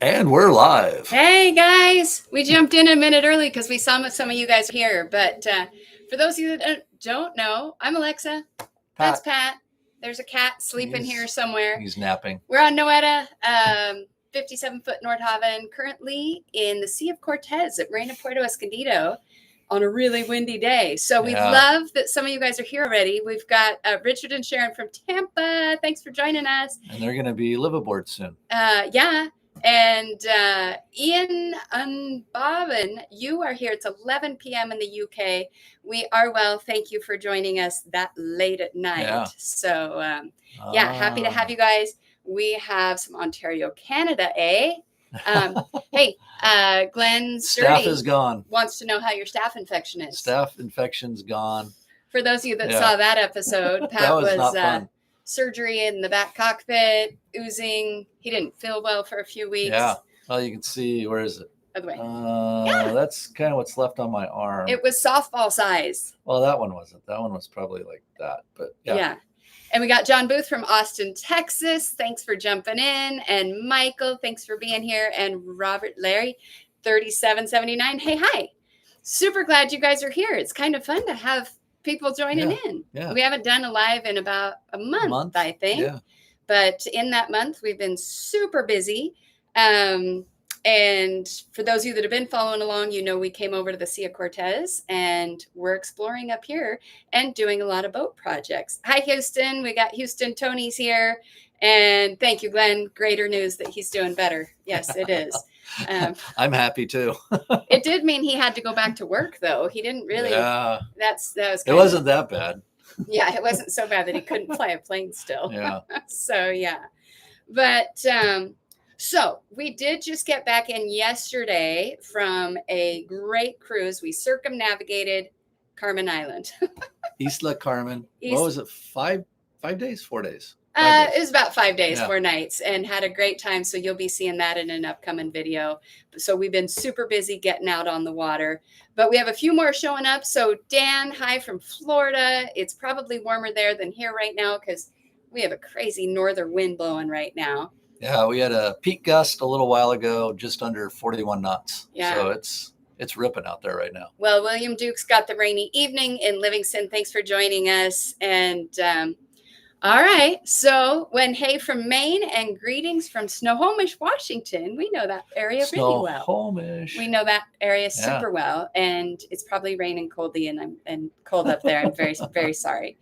And we're live. Hey guys, we jumped in a minute early because we saw some of you guys here. But for those of you that don't know, I'm Alexa. That's Pat. There's a cat sleeping here somewhere. He's napping. We're on Noeta, 57-foot Nordhavn, currently in the Sea of Cortez at Marina Puerto Escondido on a really windy day. So we love that some of you guys are here already. We've got Richard and Sharon from Tampa. Thanks for joining us. And they're going to be live aboard soon. Yeah. And Ian and Bobbin, you are here. It's 11 p.m. in the UK. We are well. Thank you for joining us that late at night. Yeah. So, happy to have you guys. We have some Ontario, Canada, eh? Hey, Glenn Staph is gone. Wants to know how your staph infection is. Staph infection's gone. For those of you that saw that episode, Pat was not fun. Surgery in the back cockpit, oozing. He didn't feel well for a few weeks. Yeah. Well, you can see, where is it? Other way. That's kind of what's left on my arm. It was softball size. Well, that one wasn't. That one was probably like that. But yeah. And we got John Booth from Austin, Texas. Thanks for jumping in. And Michael, thanks for being here. And Robert Larry, 3779. Hey, hi. Super glad you guys are here. It's kind of fun to have people joining in. Yeah. We haven't done a live in about a month, I think. Yeah. But in that month, we've been super busy. And for those of you that have been following along, you know we came over to the Sea of Cortez and we're exploring up here and doing a lot of boat projects. Hi, Houston. We got Houston Tony's here. And thank you, Glenn. Greater news that he's doing better. Yes, it is. I'm happy too. It did mean he had to go back to work, though. He didn't really. Yeah. It wasn't that bad. Yeah, it wasn't so bad that he couldn't fly a plane still. Yeah. So yeah, but so we did just get back in yesterday from a great cruise. We circumnavigated Carmen Island. Isla Carmen. What was it? 5 days, 4 days. It was about 5 days, 4 nights, and had a great time. So you'll be seeing that in an upcoming video. So we've been super busy getting out on the water, but we have a few more showing up. So Dan, hi from Florida. It's probably warmer there than here right now because we have a crazy northern wind blowing right now. Yeah, we had a peak gust a little while ago, just under 41 knots. Yeah. So it's ripping out there right now. Well, William Duke's got the rainy evening in Livingston. Thanks for joining us. And all right. So hey from Maine and greetings from Snohomish, Washington. We know that area really well. Snohomish. We know that area super well. And it's probably raining coldly and cold up there. I'm very, very sorry.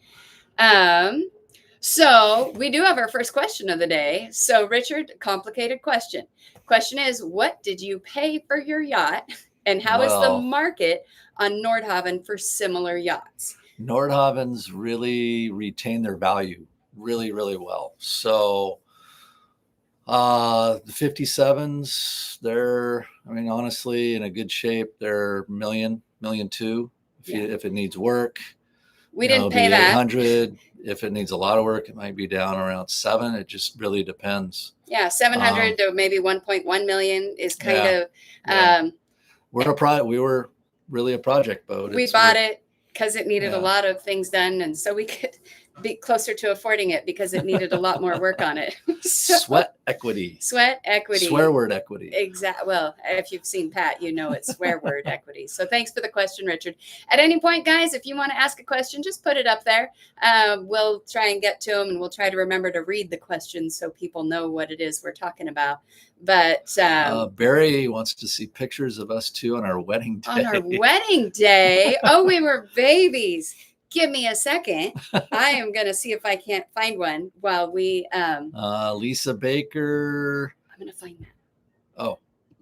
So we do have our first question of the day. So Richard, complicated question. Question is, what did you pay for your yacht? And how is the market on Nordhavn for similar yachts? Nordhavn's really retained their value really, really well. So the 57s, they're, honestly, in a good shape. They're $1.2 million if it needs work. We didn't pay that. 800. If it needs a lot of work, it might be down around 7. It just really depends. Yeah, 700 to maybe 1.1 million is kind of. We were really a project boat. We bought it because it needed a lot of things done, and so we could be closer to affording it because it needed a lot more work on it. Sweat equity. Swear word equity. Exactly. Well, if you've seen Pat, you know it's swear word equity. So thanks for the question, Richard. At any point, guys, if you want to ask a question, just put it up there. We'll try and get to them, and we'll try to remember to read the questions so people know what it is we're talking about. But Barry wants to see pictures of us two on our wedding day. On our wedding day? Oh, we were babies. Give me a second. I am going to see if I can't find one while we. Lisa Baker. I'm going to find that. Oh,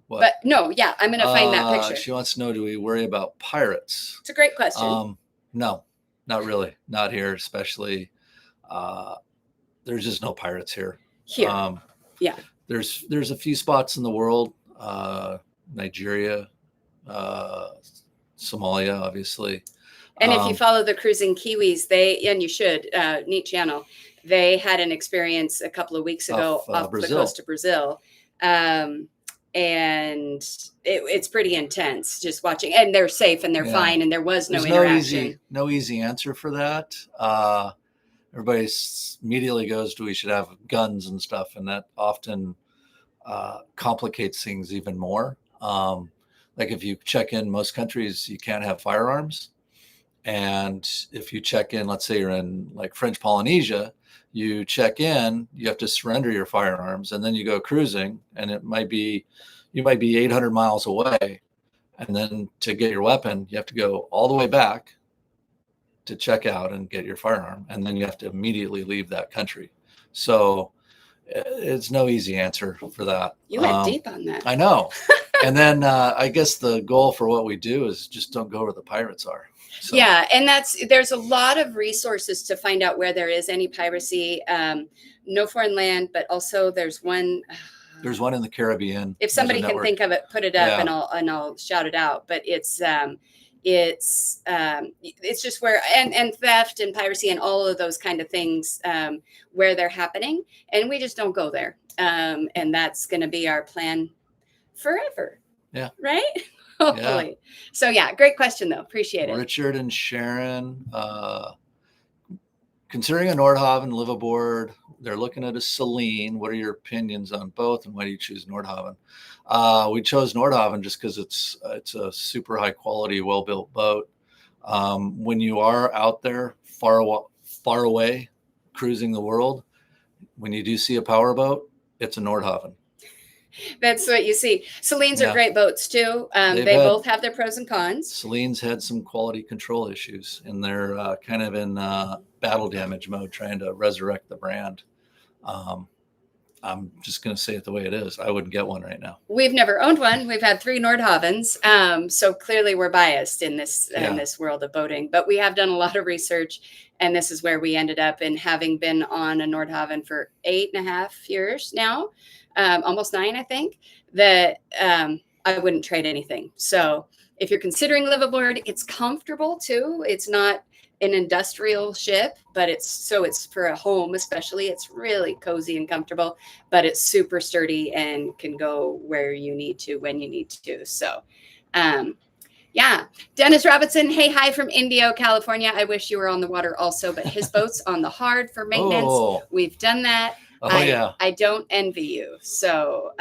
what? But no, yeah, I'm going to find that picture. She wants to know, do we worry about pirates? It's a great question. No, not really. Not here, especially. There's just no pirates here. Here. Yeah. There's a few spots in the world, Nigeria, Somalia, obviously. And if you follow the Cruising Kiwis, and you should, neat channel, they had an experience a couple of weeks ago off the coast of Brazil. And it's pretty intense just watching, and they're safe and they're fine. And there was no interaction. No easy answer for that. Everybody immediately goes to, we should have guns and stuff. And that often complicates things even more. Like if you check in most countries, you can't have firearms. And if you check in, let's say you're in like French Polynesia, you check in, you have to surrender your firearms, and then you go cruising, and you might be 800 miles away. And then to get your weapon, you have to go all the way back to check out and get your firearm. And then you have to immediately leave that country. So it's no easy answer for that. You went deep on that. I know. And then I guess the goal for what we do is just don't go where the pirates are. So. Yeah, and there's a lot of resources to find out where there is any piracy. No foreign land, but also there's one. There's one in the Caribbean. If somebody can think of it, put it up, yeah. and I'll shout it out. But it's just where and theft and piracy and all of those kind of things where they're happening, and we just don't go there. And that's going to be our plan forever. Yeah. Right. Hopefully. Yeah. So yeah, great question though. Appreciate it. Richard and Sharon, considering a Nordhavn live aboard, they're looking at a Celine. What are your opinions on both, and why do you choose Nordhavn? We chose Nordhavn just because it's a super high quality, well built boat. When you are out there far away, cruising the world, when you do see a power boat, it's a Nordhavn. That's what you see. Celines are great boats too. They both have their pros and cons. Celine's had some quality control issues, and they're kind of in battle damage mode, trying to resurrect the brand. I'm just going to say it the way it is. I wouldn't get one right now. We've never owned one. We've had 3 Nordhavns. So clearly we're biased in this world of boating, but we have done a lot of research, and this is where we ended up in having been on a Nordhavn for 8.5 years now. Almost 9, I think, that I wouldn't trade anything. So if you're considering live aboard, it's comfortable too. It's not an industrial ship, but it's for a home, especially. It's really cozy and comfortable, but it's super sturdy and can go where you need to, when you need to. So, yeah. Dennis Robinson, hey, hi from Indio, California. I wish you were on the water also, but his boat's on the hard for maintenance. Oh. We've done that. Yeah. I don't envy you. So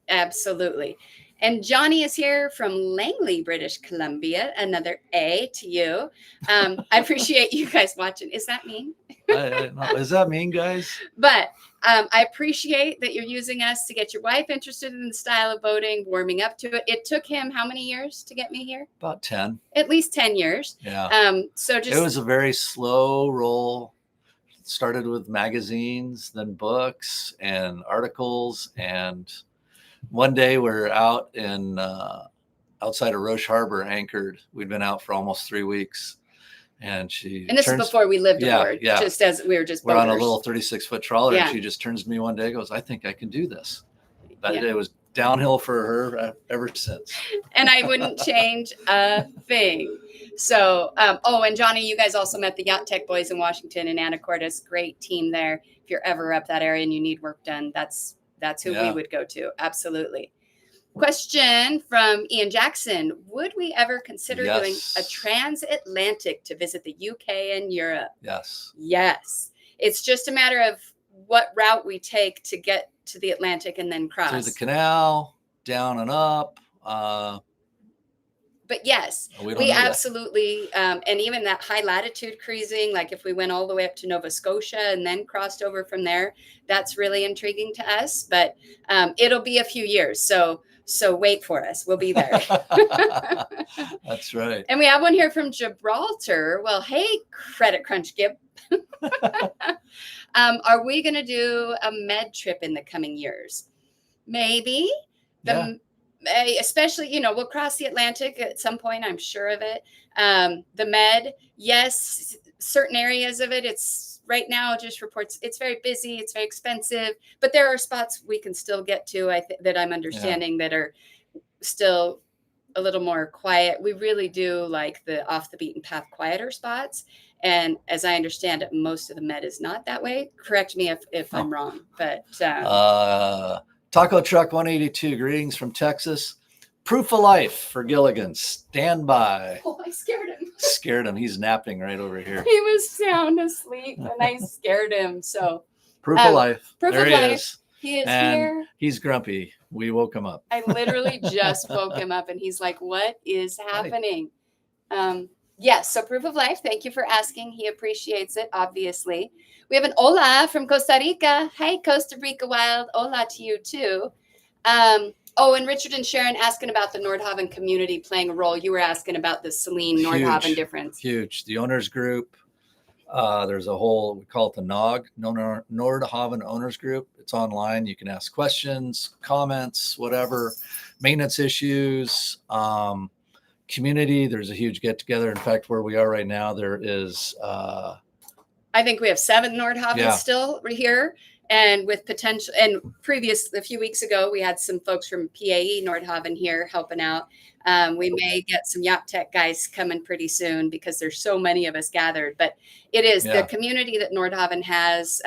absolutely. And Johnny is here from Langley, British Columbia. Another A to you. I appreciate you guys watching. Is that mean? Is that mean, guys? But I appreciate that you're using us to get your wife interested in the style of boating, warming up to it. It took him how many years to get me here? About 10. At least 10 years. Yeah. So it was a very slow roll. Started with magazines, then books and articles. And one day we're out in outside of Roche Harbor, anchored. We'd been out for almost 3 weeks. And this is before we lived aboard, just as we were just boaters. We're on a little 36-foot trawler, and she just turns to me one day and goes, I think I can do this. That day was downhill for her ever since. And I wouldn't change a thing. So, and Johnny, you guys also met the Yacht Tech boys in Washington and Anacortes. Great team there. If you're ever up that area and you need work done, that's who we would go to. Absolutely. Question from Ian Jackson. Would we ever consider doing a transatlantic to visit the UK and Europe? Yes. Yes. It's just a matter of what route we take to get to the Atlantic and then cross. Through the canal, down and up. But yes, we absolutely, and even that high latitude cruising, like if we went all the way up to Nova Scotia and then crossed over from there, that's really intriguing to us. But it'll be a few years. So wait for us. We'll be there. That's right. And we have one here from Gibraltar. Well, hey, Credit Crunch Gib. Are we going to do a med trip in the coming years? Maybe. Especially, we'll cross the Atlantic at some point. I'm sure of it. The med, yes, certain areas of it. It's right now just reports it's very busy. It's very expensive, but there are spots we can still get to. That I'm understanding that are still a little more quiet. We really do like the off the beaten path, quieter spots. And as I understand it, most of the med is not that way. Correct me if I'm wrong, but Taco Truck 182, greetings from Texas. Proof of life for Gilligan. Stand by. Oh, I scared him. Scared him. He's napping right over here. He was sound asleep, and I scared him. So proof of life. Proof of life. He is and here. he's grumpy. We woke him up. I literally just woke him up and he's like, what is happening? Yes, so proof of life. Thank you for asking. He appreciates it, obviously. We have an hola from Costa Rica. Hey, Costa Rica Wild. Hola to you, too. And Richard and Sharon asking about the Nordhavn community playing a role. You were asking about the Celine Nordhavn difference. Huge. The owners group. There's a whole, we call it the NOG, Nordhavn Owners Group. It's online. You can ask questions, comments, whatever, maintenance issues, community. There's a huge get together. In fact, where we are right now, there is, I think we have 7 Nordhavn still here. And with potential, and a few weeks ago, we had some folks from PAE Nordhavn here helping out. We may get some Yacht Tech guys coming pretty soon because there's so many of us gathered. But it is the community that Nordhavn has.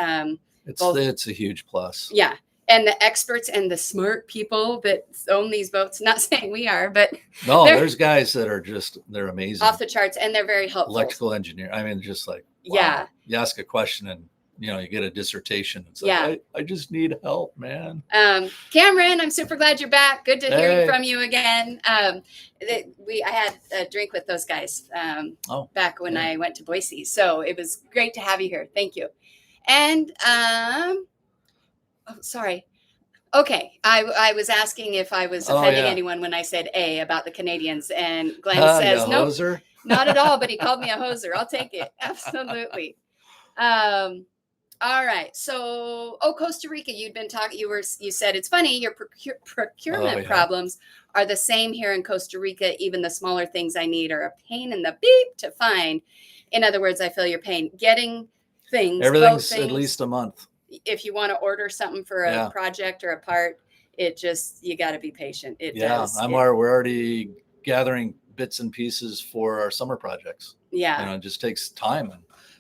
It's a huge plus. Yeah. And the experts and the smart people that own these boats, not saying we are, but no, there's guys that are they're amazing. Off the charts, and they're very helpful. Electrical engineer. I mean, just like, wow. You ask a question and you get a dissertation. It's like, I just need help, man. Cameron, I'm super glad you're back. Good to hear from you again. I had a drink with those guys back when I went to Boise. So it was great to have you here. Thank you. And sorry. Okay. I was asking if I was offending anyone when I said about the Canadians, and Glenn says, no, not at all. But he called me a hoser. I'll take it. Absolutely. All right. So, Costa Rica, you'd been talking, you said it's funny, your procurement problems are the same here in Costa Rica. Even the smaller things I need are a pain in the beep to find. In other words, I feel your pain getting things. Everything's at least a month. If you want to order something for a project or a part, you got to be patient. We're already gathering bits and pieces for our summer projects. Yeah. It just takes time.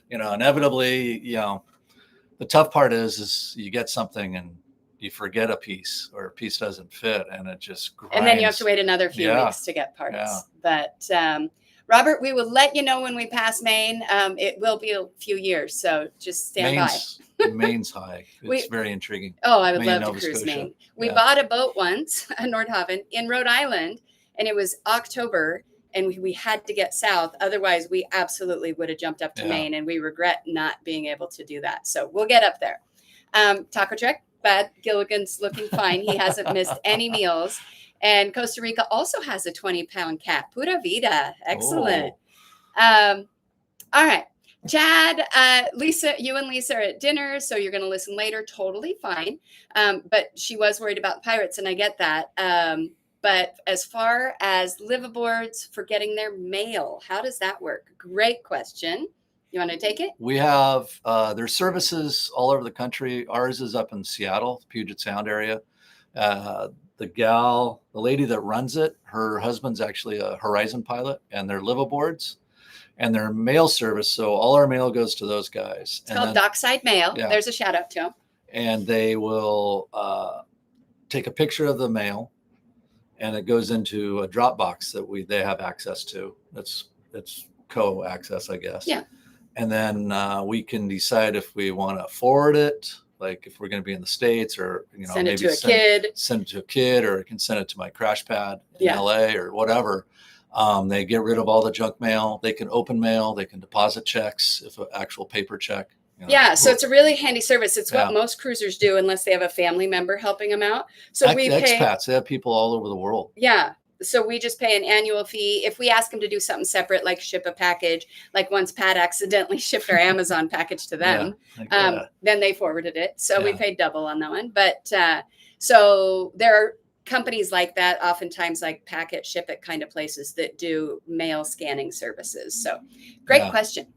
And, inevitably, the tough part is you get something and you forget a piece, or a piece doesn't fit, and it just grinds. And then you have to wait another few weeks to get parts. Yeah. But Robert, we will let you know when we pass Maine. It will be a few years, so just stand by. Maine's high. It's very intriguing. Oh, I would love to cruise Maine. We bought a boat once, a Nordhavn, in Rhode Island, and it was October. And we had to get south. Otherwise, we absolutely would have jumped up to Maine, and we regret not being able to do that. So we'll get up there. Taco Trek, Bud Gilligan's looking fine. He hasn't missed any meals. And Costa Rica also has a 20-pound cat. Pura vida. Excellent. All right. Chad, Lisa, you and Lisa are at dinner, so you're going to listen later. Totally fine. But she was worried about pirates, and I get that. But as far as liveaboards for getting their mail, how does that work? Great question. You want to take it? We have there's services all over the country. Ours is up in Seattle, Puget Sound area. The lady that runs it, her husband's actually a Horizon pilot, and they're liveaboards and their mail service. So all our mail goes to those guys. It's called Dockside Mail. Yeah. There's a shout out to them. And they will take a picture of the mail, and it goes into a drop box that they have access to. It's co-access, I guess. Yeah. And then we can decide if we want to forward it, like if we're going to be in the States, or send it to a kid. Send it to a kid, or I can send it to my crash pad in LA or whatever. They get rid of all the junk mail. They can open mail. They can deposit checks, if an actual paper check. So it's a really handy service. It's what most cruisers do, unless they have a family member helping them out. So we pay expats. They have people all over the world. Yeah. So we just pay an annual fee. If we ask them to do something separate, like ship a package, like once Pat accidentally shipped our Amazon package to them, then they forwarded it. So we paid double on that one. But so there are companies like that, oftentimes like Packet, Ship It kind of places that do mail scanning services. So great question.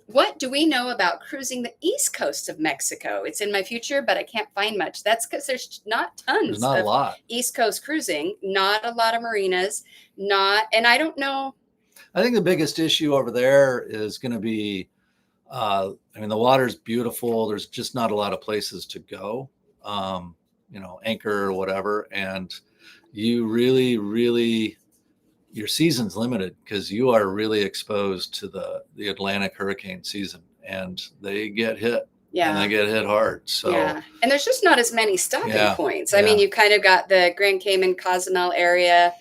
What do we know about cruising the east coast of Mexico? It's in my future, but I can't find much. That's because there's not tons. There's not a lot. East coast cruising, not a lot of marinas, and I don't know. I think the biggest issue over there is going to be, the water's beautiful. There's just not a lot of places to go, anchor or whatever. And you really, your season's limited because you are really exposed to the Atlantic hurricane season, and they get hit and they get hit hard. So yeah, and there's just not as many stopping points. I Yeah. mean, you kind of got the Grand Cayman, Cozumel area,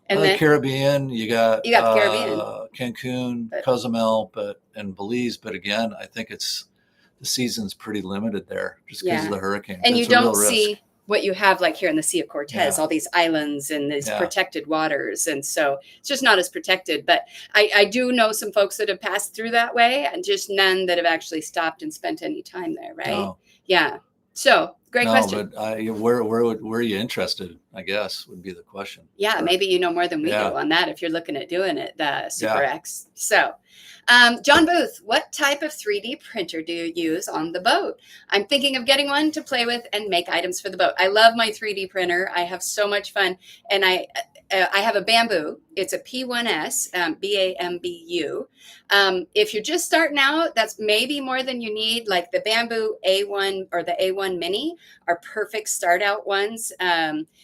and the then Caribbean. You got the Caribbean, Cancun, Cozumel, and Belize. But again, I think the season's pretty limited there just because of the hurricanes. And it's you don't see what you have like here in the Sea of Cortez, all these islands and these protected waters. And so it's just not as protected. But I do know some folks that have passed through that way, and just none that have actually stopped and spent any time there, right? No. Yeah. So great question. But where are you interested, I guess, would be the question. Yeah, maybe you know more than we do on that if you're looking at doing it, the Super X. So John Booth, what type of 3D printer do you use on the boat? I'm thinking of getting one to play with and make items for the boat. I love my 3D printer. I have so much fun. And I have a Bamboo. It's a P1S, Bambu. If you're just starting out, that's maybe more than you need. Like the Bamboo A1 or the A1 Mini are perfect start out ones.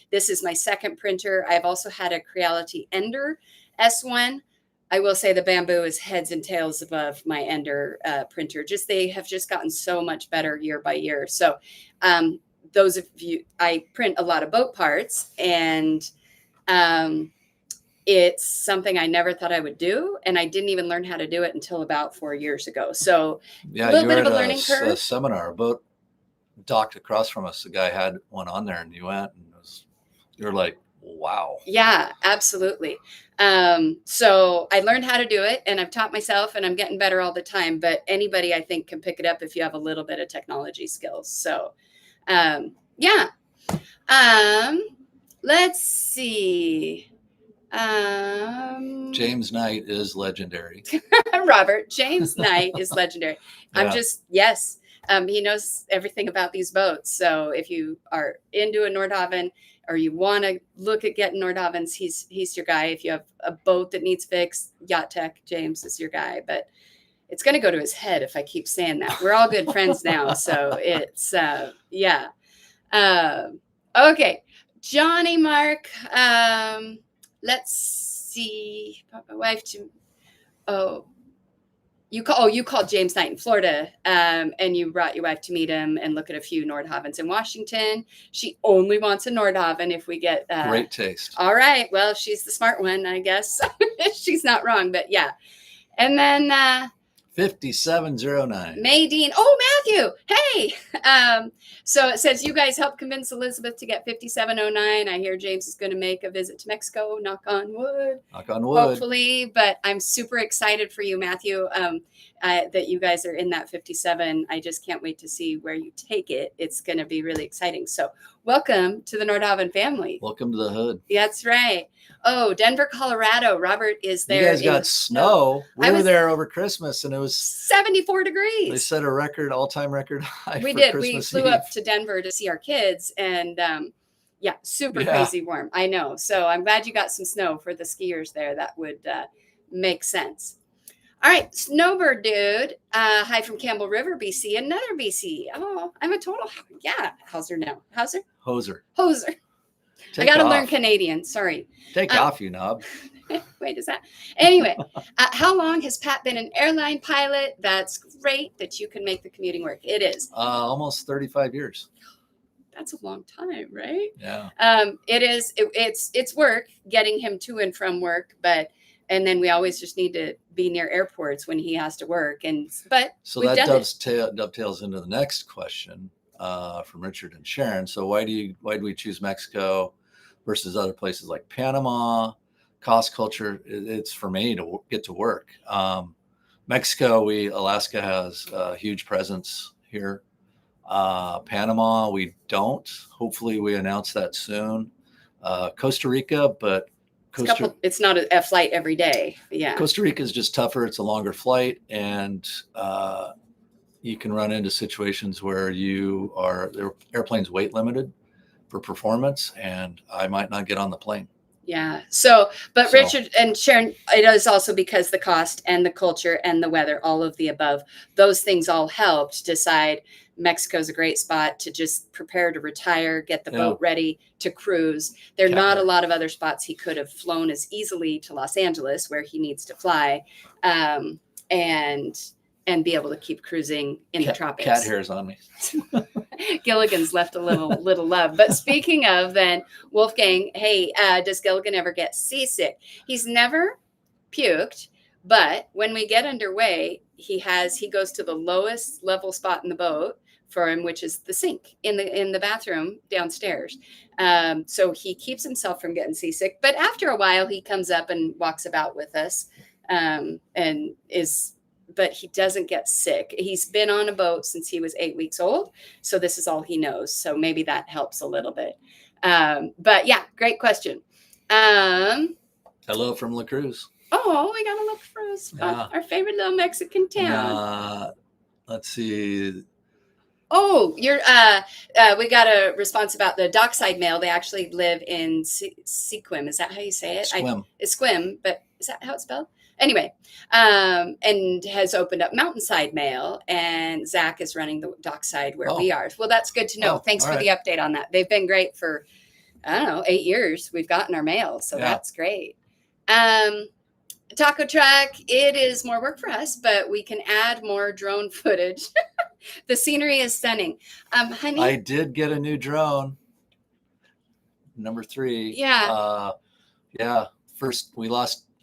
This is my second printer. I've also had a Creality Ender S1. I will say the Bamboo is heads and tails above my Ender printer. They have just gotten so much better year by year. So those of you, I print a lot of boat parts, and it's something I never thought I would do. And I didn't even learn how to do it until about 4 years ago. So a little bit of a learning curve. A seminar, a boat docked across from us. The guy had one on there, and you went, and you're like, wow. Yeah, absolutely. So I learned how to do it, and I've taught myself, and I'm getting better all the time. But anybody, I think, can pick it up if you have a little bit of technology skills. So, let's see. James Knight is legendary. Robert, James Knight is legendary. Yes. He knows everything about these boats. So if you are into a Nordhavn, or you want to look at getting Nordhavns, he's your guy. If you have a boat that needs fixed, Yacht Tech, James is your guy. But it's going to go to his head if I keep saying that. We're all good friends now. So it's, okay. Johnny Mark, let's see. My wife you called James Knight in Florida, and you brought your wife to meet him and look at a few Nordhavns in Washington. She only wants a Nordhavn if we get great taste. All right. Well, she's the smart one, I guess. She's not wrong, but yeah. And then 5709. Maydeen. Oh, Matthew. Hey. So it says you guys helped convince Elizabeth to get 5709. I hear James is going to make a visit to Mexico. Knock on wood. Knock on wood. Hopefully. But I'm super excited for you, Matthew, that you guys are in that 57. I just can't wait to see where you take it. It's going to be really exciting. So welcome to the Nordhavn family. Welcome to the hood. That's right. Oh, Denver, Colorado. Robert is there. You guys got snow. We were there over Christmas, and it was 74 degrees. They set a all-time record high. We did. We flew up to Denver to see our kids, and super crazy warm. I know. So I'm glad you got some snow for the skiers there. That would make sense. All right, Snowbird dude. Hi from Campbell River, BC. Another BC. Oh, I'm a total Hauser now. Hoser. I got to learn Canadian. Sorry. Take off, you knob. Wait, is that? Anyway, how long has Pat been an airline pilot? That's great that you can make the commuting work. It is. Almost 35 years. That's a long time, right? Yeah. It is. It's work getting him to and from work, and then we always just need to be near airports when he has to work. So that dovetails into the next question from Richard and Sharon. So why do we choose Mexico versus other places like Panama? Cost culture, it's for me to get to work. Mexico, Alaska has a huge presence here. Panama, we don't. Hopefully we announce that soon. Costa Rica, but it's not a flight every day. Yeah. Costa Rica is just tougher. It's a longer flight, and you can run into situations where the airplane's weight limited for performance, and I might not get on the plane. Yeah. But Richard and Sharon, it is also because the cost and the culture and the weather, all of the above, those things all helped decide Mexico's a great spot to just prepare to retire, get the boat ready to cruise. There are not a lot of other spots he could have flown as easily to Los Angeles, where he needs to fly. And and be able to keep cruising in the tropics. Cat hairs on me. Gilligan's left a little love. But speaking of, then, Wolfgang, hey, does Gilligan ever get seasick? He's never puked, but when we get underway, he goes to the lowest level spot in the boat for him, which is the sink in the bathroom downstairs. So he keeps himself from getting seasick. But after a while, he comes up and walks about with us, but he doesn't get sick. He's been on a boat since he was 8 weeks old. So this is all he knows. So maybe that helps a little bit. But yeah, great question. Hello from La Cruz. Oh, we got a La Cruz, our favorite little Mexican town. Let's see. Oh, we got a response about the dockside mail. They actually live in Sequim. Is that how you say it? It's Squim, but is that how it's spelled? Anyway, and has opened up Mountainside Mail, and Zach is running the dockside where we are. Well, that's good to know. Thanks for the update on that. They've been great for, 8 years. We've gotten our mail, so that's great. Taco Truck, it is more work for us, but we can add more drone footage. The scenery is stunning. Honey, I did get a new drone, number 3. Yeah. First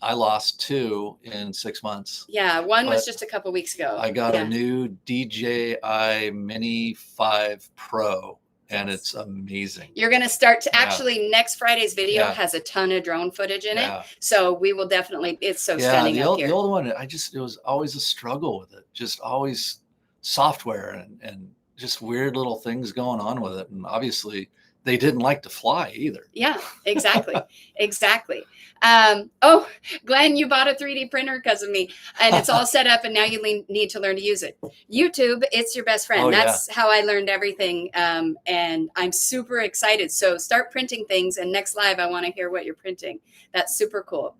I lost 2 in 6 months. Yeah, one was just a couple weeks ago. I got a new DJI Mini 5 Pro, and it's amazing. You're going to start to actually next Friday's video has a ton of drone footage in it. So we will definitely, it's so stunning up here. The old one, it was always a struggle with it. Just always software and just weird little things going on with it. And obviously they didn't like to fly either. Yeah, exactly. Exactly. Glenn, you bought a 3D printer because of me, and it's all set up, and now you need to learn to use it. YouTube, it's your best friend. That's how I learned everything. And I'm super excited. So start printing things, and next live, I want to hear what you're printing. That's super cool.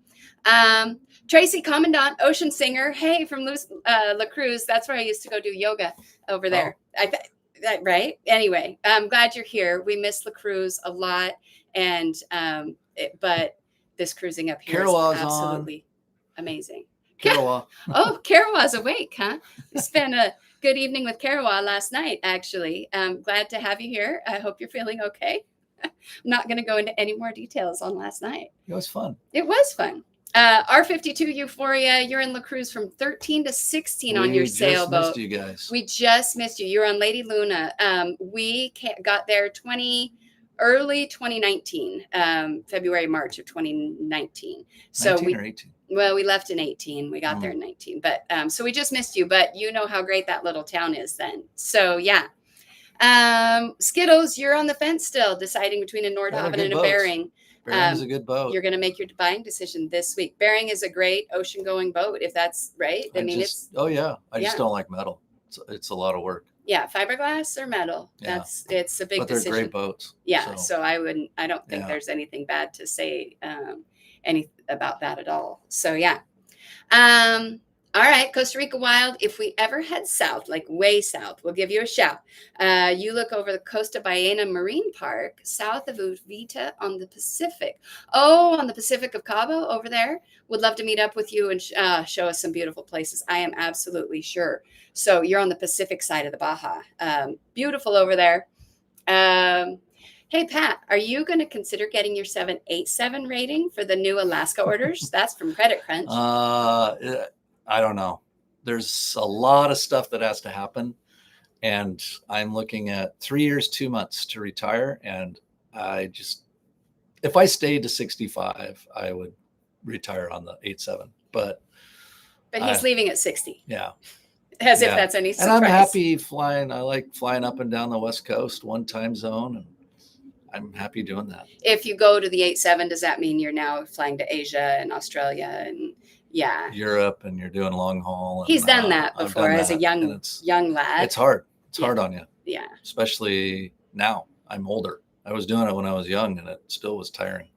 Tracy Commandant, Ocean Singer. Hey, from La Cruz. That's where I used to go do yoga over there. Right. Anyway, I'm glad you're here. We miss La Cruz a lot. And, but this cruising up here is absolutely amazing. Karawa. Karawa's awake, huh? We spent a good evening with Karawa last night, actually. Glad to have you here. I hope you're feeling okay. I'm not going to go into any more details on last night. It was fun. It was fun. R52 Euphoria, you're in La Cruz from 13 to 16 on your sailboat. We just missed you guys. We just missed you. You're on Lady Luna. We got there early 2019, February, March of 2019. So 19 or 18? Well, we left in 18. We got there in 19. But so we just missed you. But you know how great that little town is then. So, yeah. Skittles, you're on the fence still, deciding between a Nordhavn and a Bering. Bering is a good boat. You're going to make your buying decision this week. Bering is a great ocean-going boat, if that's right. I just don't like metal. It's a lot of work. Yeah, fiberglass or metal. Yeah. It's a big decision. But they're great boats. Yeah, so I don't think there's anything bad to say about that at all. So yeah. All right, Costa Rica Wild, if we ever head south, like way south, we'll give you a shout. You look over the Costa Ballena Marine Park, south of Uvita on the Pacific. Oh, on the Pacific of Cabo over there. Would love to meet up with you and show us some beautiful places. I am absolutely sure. So you're on the Pacific side of the Baja. Beautiful over there. Hey, Pat, are you going to consider getting your 787 rating for the new Alaska orders? That's from Credit Crunch. I don't know. There's a lot of stuff that has to happen. And I'm looking at 3 years, 2 months to retire. And if I stayed to 65, I would retire on the 87. But he's leaving at 60. Yeah. As if that's any surprise. And I'm happy flying. I like flying up and down the West Coast, one time zone. And I'm happy doing that. If you go to the 87, does that mean you're now flying to Asia and Australia and Europe, and you're doing long haul? He's done that before as a young lad. It's hard. It's hard on you. Yeah. Especially now. I'm older. I was doing it when I was young, and it still was tiring.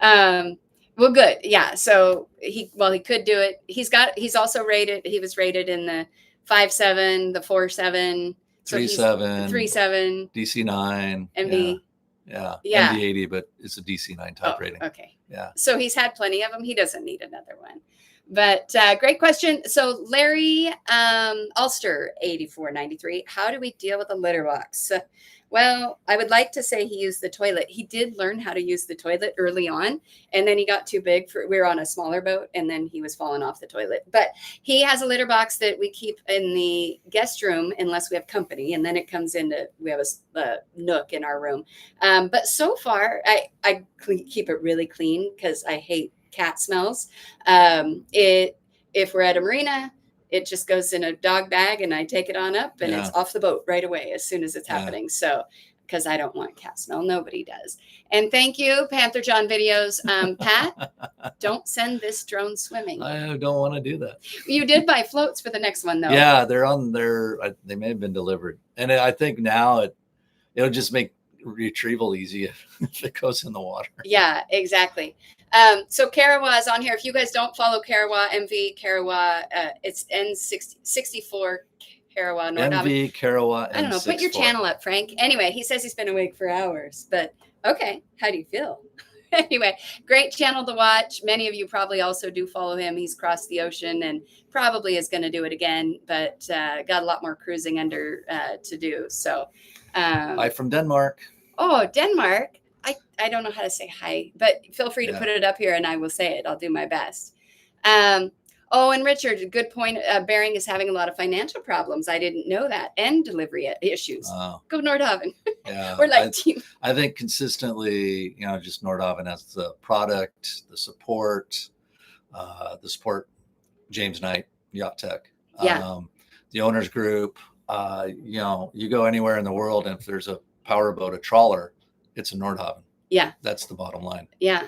Well, good. Yeah. So he could do it. He's also rated. He was rated in the 5.7, the 4.7, 3.7, DC-9, MD. Yeah. MD-80, but it's a DC-9 type rating. Okay. Yeah. So he's had plenty of them. He doesn't need another one. But great question. So Larry Ulster, 8493. How do we deal with a litter box? Well, I would like to say he used the toilet. He did learn how to use the toilet early on, and then he got too big for, we were on a smaller boat, and then he was falling off the toilet. But he has a litter box that we keep in the guest room unless we have company, and then it comes into, we have a nook in our room. But so far, I keep it really clean because I hate cat smells. If we're at a marina, it just goes in a dog bag and I take it on up and it's off the boat right away as soon as it's happening. So, because I don't want cat smell. Nobody does. And thank you, Panther John Videos. Pat, don't send this drone swimming. I don't want to do that. You did buy floats for the next one, though. Yeah, they're on there. They may have been delivered. And I think now it'll just make retrieval easy if it goes in the water. Yeah, exactly. So Karawa is on here. If you guys don't follow Karawa, MV Karawa, it's N64 Karawa, Nordhavn. MV Karawa. I don't know. Put your channel up, Frank. Anyway, he says he's been awake for hours, but okay. How do you feel? Anyway, great channel to watch. Many of you probably also do follow him. He's crossed the ocean and probably is going to do it again, but got a lot more cruising under to do. So, hi from Denmark. Oh, Denmark. I don't know how to say hi, but feel free to put it up here and I will say it. I'll do my best. Oh, and Richard, good point. Bering is having a lot of financial problems. I didn't know that. And delivery issues. Go Nordhavn. Yeah. We're like team. I think consistently, just Nordhavn has the product, the support, James Knight, Yacht Tech. The owners group, you go anywhere in the world and if there's a powerboat, a trawler, it's a Nordhavn. Yeah. That's the bottom line. Yeah.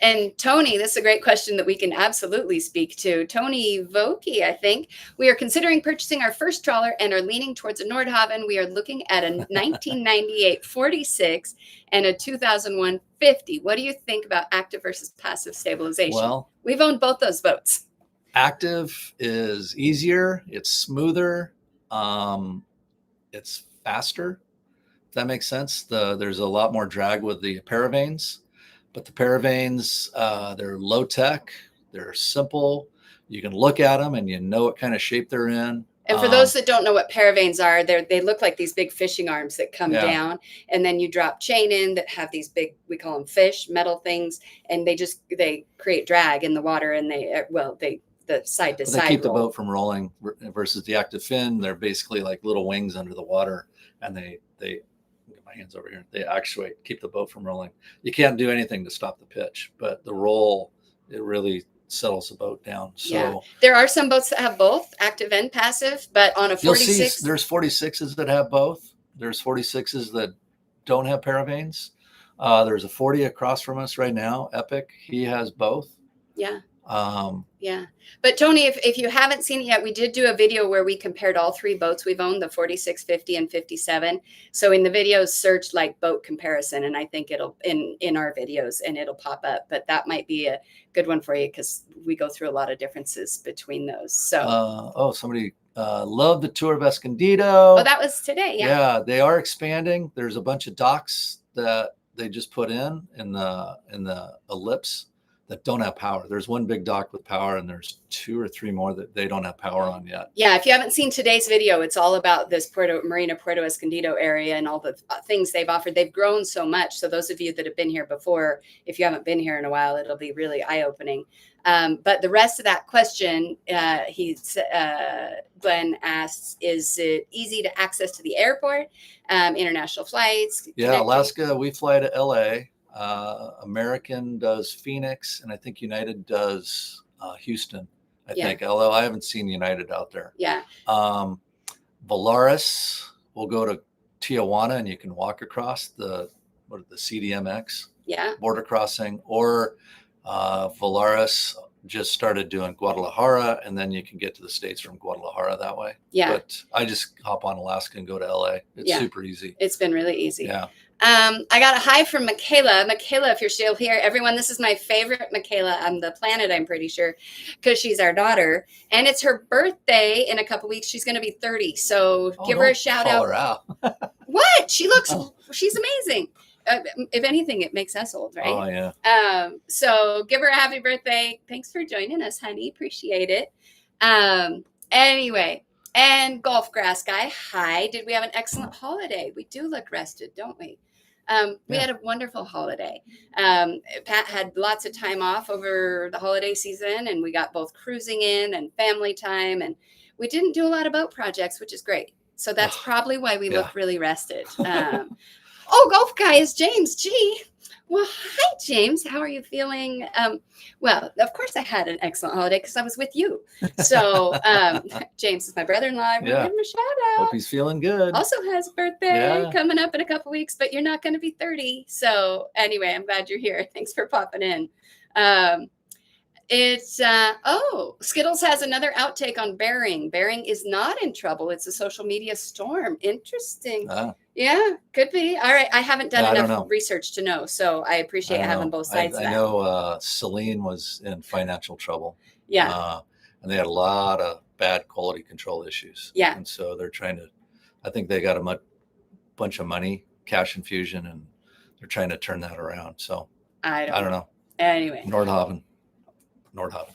And Tony, this is a great question that we can absolutely speak to. Tony Vokey, I think. We are considering purchasing our first trawler and are leaning towards a Nordhavn. We are looking at a 1998 46 and a 2001 50. What do you think about active versus passive stabilization? Well, we've owned both those boats. Active is easier. It's smoother. It's faster. If that makes sense. There's a lot more drag with the paravanes. But the paravanes, they're low tech, they're simple. You can look at them and you know what kind of shape they're in. And for those that don't know what paravanes are, they look like these big fishing arms that come down, and then you drop chain in that have these big, we call them fish, metal things, and they create drag in the water, and the side to side. They keep the boat from rolling versus the active fin. They're basically like little wings under the water, and they my hands over here. They actuate, keep the boat from rolling. You can't do anything to stop the pitch, but the roll, it really settles the boat down. So there are some boats that have both active and passive, but on a 46, you'll see there's 46s that have both. There's 46s that don't have paravanes. There's a 40 across from us right now, Epic. He has both. Yeah. But Tony, if you haven't seen it yet, we did do a video where we compared all three boats we've owned, the 46, 50, and 57. So in the videos, search like boat comparison, and I think it'll in our videos and it'll pop up. But that might be a good one for you because we go through a lot of differences between those. So somebody loved the tour of Escondido. Oh, that was today. Yeah, they are expanding. There's a bunch of docks that they just put in the ellipse that don't have power. There's one big dock with power, and there's 2 or 3 more that they don't have power on yet. Yeah, if you haven't seen today's video, it's all about this Marina Puerto Escondido area and all the things they've offered. They've grown so much. So those of you that have been here before, if you haven't been here in a while, it'll be really eye-opening. But the rest of that question, Glenn asks, is it easy to access to the airport, international flights? Yeah, Alaska, we fly to LA. American does Phoenix, and I think United does Houston. I think, although I haven't seen United out there. Yeah. Volaris will go to Tijuana, and you can walk across the CDMX border crossing, or Volaris just started doing Guadalajara, and then you can get to the States from Guadalajara that way. Yeah. But I just hop on Alaska and go to LA. It's super easy. It's been really easy. Yeah. I got a hi from Michaela. Michaela, if you're still here, everyone, this is my favorite Michaela on the planet, I'm pretty sure, because she's our daughter, and it's her birthday in a couple weeks. She's going to be 30. So give her a shout out. Her out. What? She looks, she's amazing. if anything, it makes us old, right? Oh, yeah. So give her a happy birthday. Thanks for joining us, honey. Appreciate it. Anyway, and golf grass guy. Hi. Did we have an excellent holiday? We do look rested, don't we? We Yeah. had a wonderful holiday. Pat had lots of time off over the holiday season, and we got both cruising in and family time, and we didn't do a lot of boat projects, which is great. So that's probably why we look really rested. Oh, golf guy is James. Gee. Well, hi, James. How are you feeling? Well, of course, I had an excellent holiday because I was with you. So James is my brother-in-law. I want to give him a shout out. Hope he's feeling good. Also has a birthday coming up in a couple weeks, but you're not going to be 30. So anyway, I'm glad you're here. Thanks for popping in. Skittles has another outtake on Bering. Bering is not in trouble. It's a social media storm. Interesting. Yeah, could be. All right. I haven't done enough research to know. So I appreciate having both sides of that. I know Celine was in financial trouble. Yeah. And they had a lot of bad quality control issues. Yeah. And so they're trying to, I think they got a bunch of money, cash infusion, and they're trying to turn that around. So I don't know. Anyway. Nordhavn.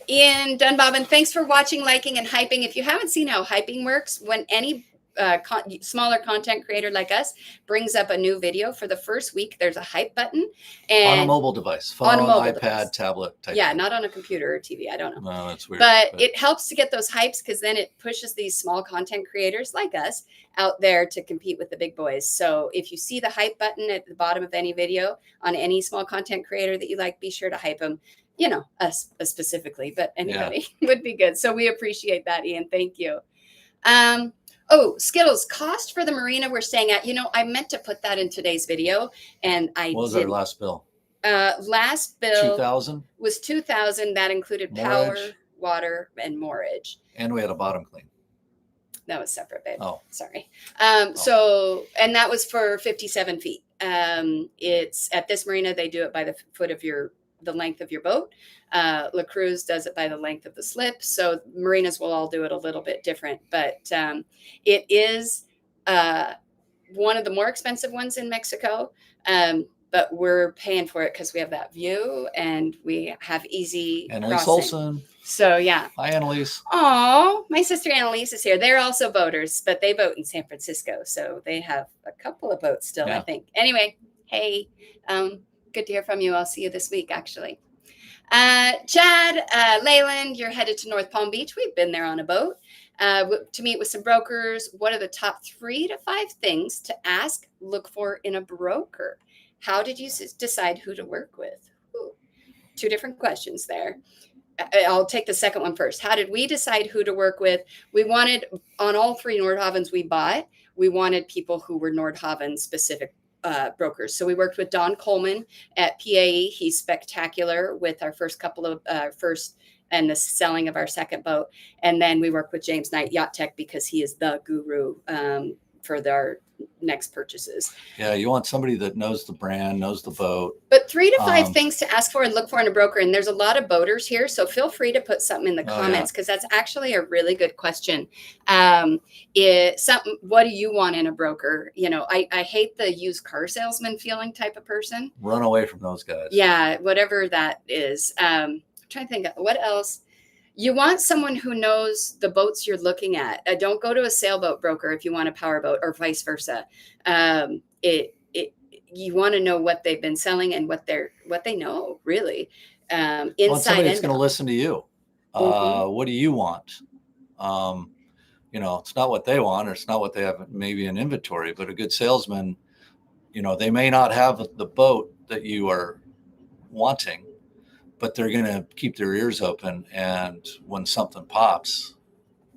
Ian Dunbobbin, thanks for watching, liking, and hyping. If you haven't seen how hyping works, when any smaller content creator like us brings up a new video, for the first week, there's a hype button. And on a mobile device, phone, iPad, tablet. Yeah, not on a computer or TV. I don't know. No, that's weird. But it helps to get those hypes because then it pushes these small content creators like us out there to compete with the big boys. So if you see the hype button at the bottom of any video on any small content creator that you like, be sure to hype them. You know, us specifically, but anybody would be good. So we appreciate that, Ian. Thank you. Skittles, cost for the marina we're staying at. You know, I meant to put that in today's video, and what was our last bill? Last bill 2,000 was 2,000. That included power, water, and moorage. And we had a bottom clean. That was separate, babe. Oh, sorry. So, and that was for 57 feet. It's at this marina. They do it by the foot of the length of your boat. La Cruz does it by the length of the slip. So marinas will all do it a little bit different, but it is one of the more expensive ones in Mexico. But we're paying for it because we have that view and we have easy Annalise crossing. Olson. So yeah. Hi, Annalise. Oh, my sister Annalise is here. They're also boaters, but they boat in San Francisco. So they have a couple of boats still, I think. Anyway, hey, good to hear from you. I'll see you this week, actually. Chad, Leyland, you're headed to North Palm Beach. We've been there on a boat to meet with some brokers. What are the top 3 to 5 things to ask, look for in a broker? How did you decide who to work with? Ooh, 2 different questions there. I'll take the second one first. How did we decide who to work with? We wanted, on all 3 Nordhavns we bought, we wanted people who were Nordhavn specific brokers. So we worked with Don Coleman at PAE. He's spectacular with our first couple of and the selling of our second boat. And then we work with James Knight, Yacht Tech, because he is the guru for our next purchases. Yeah, you want somebody that knows the brand, knows the boat. But 3 to 5 things to ask for and look for in a broker. And there's a lot of boaters here, so feel free to put something in the comments because that's actually a really good question. What do you want in a broker? You know, I hate the used car salesman feeling type of person. Run away from those guys. Yeah, whatever that is. I'm trying to think of what else. You want someone who knows the boats you're looking at. Don't go to a sailboat broker if you want a power boat or vice versa. You want to know what they've been selling and what they know really. Inside somebody that's going to listen to you. What do you want? You know, it's not what they want, or it's not what they have maybe in inventory, but a good salesman, you know, they may not have the boat that you are wanting, but they're going to keep their ears open. And when something pops,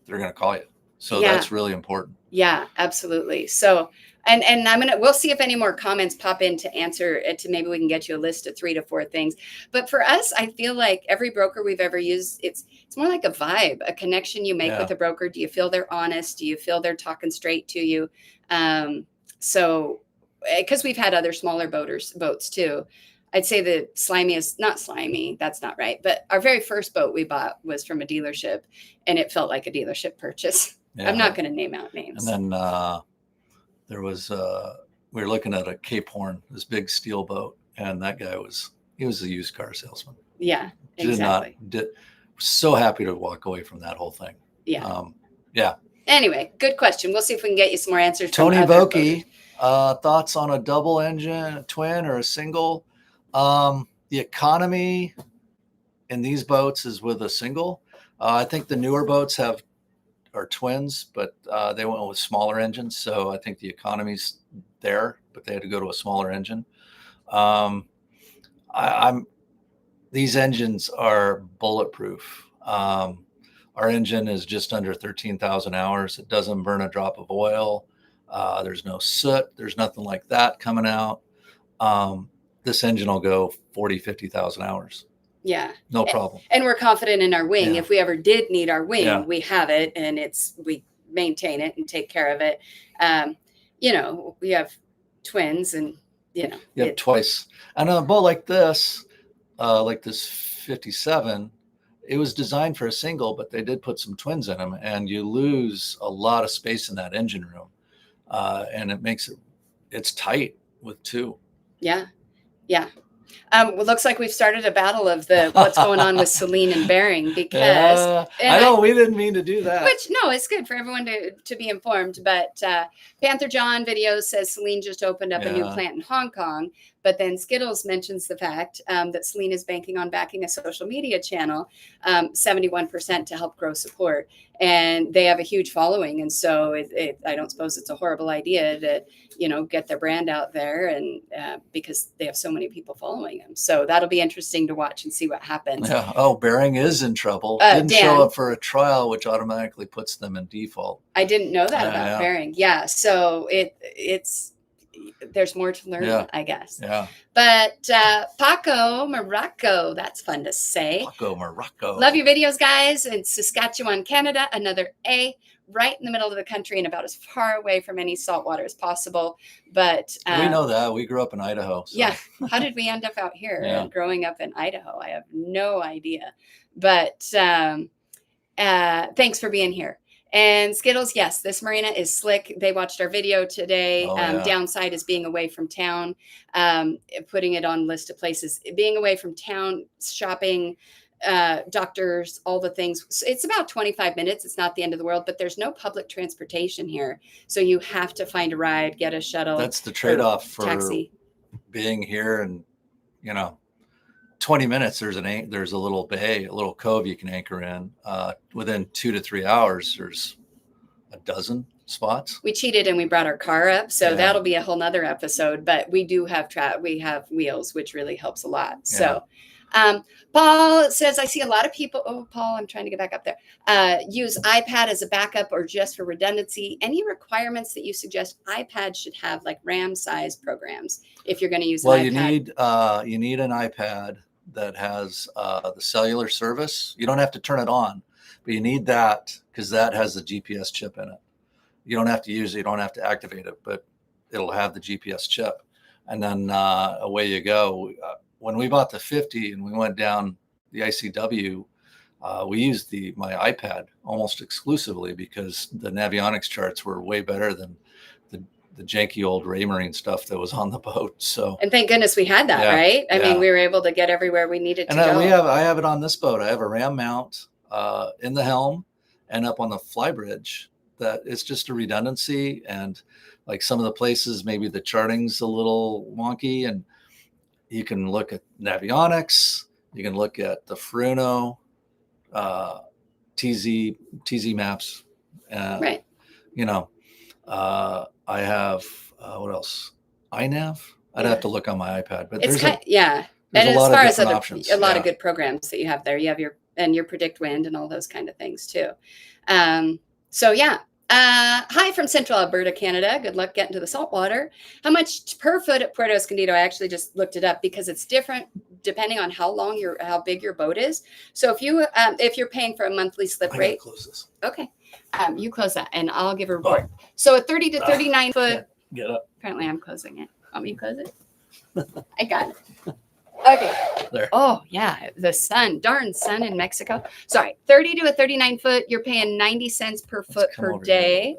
they're going to call you. So that's really important. Yeah, absolutely. So, and we'll see if any more comments pop in to answer it, to maybe we can get you a list of 3 to 4 things. But for us, I feel like every broker we've ever used, it's more like a vibe, a connection you make with a broker. Do you feel they're honest? Do you feel they're talking straight to you? So, because we've had other smaller boats too. I'd say the slimiest, not slimy, that's not right. But our very first boat we bought was from a dealership, and it felt like a dealership purchase. Yeah. I'm not going to name out names. And then there was we were looking at a Cape Horn, this big steel boat, and that guy he was a used car salesman. Yeah, exactly. So happy to walk away from that whole thing. Yeah. Yeah. Anyway, good question. We'll see if we can get you some more answers. Tony Vokey, thoughts on a double engine, a twin, or a single? The economy in these boats is with a single. I think the newer boats are twins, but they went with smaller engines. So I think the economy's there, but they had to go to a smaller engine. These engines are bulletproof. Our engine is just under 13,000 hours. It doesn't burn a drop of oil. There's no soot. There's nothing like that coming out. This engine will go 40, 50,000 hours. Yeah. No problem. And we're confident in our wing. Yeah. If we ever did need our wing, Yeah. we have it, and we maintain it and take care of it. We have twins, and you have twice. And on a boat like this 57, it was designed for a single, but they did put some twins in them, and you lose a lot of space in that engine room. And it makes it's tight with two. Yeah. Yeah. It looks like we've started a battle of what's going on with Celine and Bering, because I know we didn't mean to do that. Which, no, it's good for everyone to be informed. But Panther John Videos says Celine just opened up a new plant in Hong Kong. But then Skittles mentions the fact that Celine is banking on backing a social media channel, 71% to help grow support. And they have a huge following. And so I don't suppose it's a horrible idea to, get their brand out there, and because they have so many people following them. So that'll be interesting to watch and see what happens. Yeah. Oh, Bering is in trouble. Didn't show up for a trial, which automatically puts them in default. I didn't know that about Bering. Yeah. So there's more to learn, I guess. Yeah. But Paco Morocco, that's fun to say. Paco Morocco. Love your videos, guys. In Saskatchewan, Canada, another A, right in the middle of the country and about as far away from any salt water as possible. But we know that. We grew up in Idaho. So. Yeah. How did we end up out here growing up in Idaho? I have no idea. But thanks for being here. And Skittles, yes, this marina is slick. They watched our video today. Downside is being away from town, putting it on list of places. Being away from town, shopping, doctors, all the things. It's about 25 minutes. It's not the end of the world, but there's no public transportation here. So you have to find a ride, get a shuttle. That's the trade-off for taxi. Being here. And, 20 minutes, there's a little bay, a little cove you can anchor in. Within 2 to 3 hours, there's a dozen spots. We cheated and we brought our car up, so that'll be a whole nother episode. But we do have we have wheels, which really helps a lot. Yeah. So Paul says, I see a lot of people. Oh, Paul, I'm trying to get back up there. Use iPad as a backup or just for redundancy. Any requirements that you suggest iPad should have, like RAM size programs, if you're going to use an iPad? Well, you need an iPad that has the cellular service. You don't have to turn it on, but you need that because that has the GPS chip in it. You don't have to use it. You don't have to activate it, but it'll have the GPS chip. And then away you go. When we bought the 50 and we went down the ICW, we used my iPad almost exclusively because the Navionics charts were way better than the janky old Raymarine stuff that was on the boat. So, and thank goodness we had that, right? I mean, we were able to get everywhere we needed to go. I have it on this boat. I have a RAM mount in the helm and up on the flybridge. That it's just a redundancy, and like some of the places, maybe the charting's a little wonky, and you can look at Navionics, you can look at the Furuno, TZ maps, right? I have what else? iNav. I'd have to look on my iPad, but it's and as far as options. A lot of good programs that you have there. You have your Predict Wind and all those kind of things too. Hi from Central Alberta, Canada. Good luck getting to the saltwater. How much per foot at Puerto Escondido? I actually just looked it up because it's different depending on how big your boat is. So if you're paying for a monthly slip rate, close this. Okay. You close that and I'll give a report. So a 30 to 39 foot. Get up. Apparently I'm closing it. Want me to close it? I got it. Okay. There. Oh, yeah. The darn sun in Mexico. Sorry. 30 to a 39 foot. You're paying 90 cents per foot per day.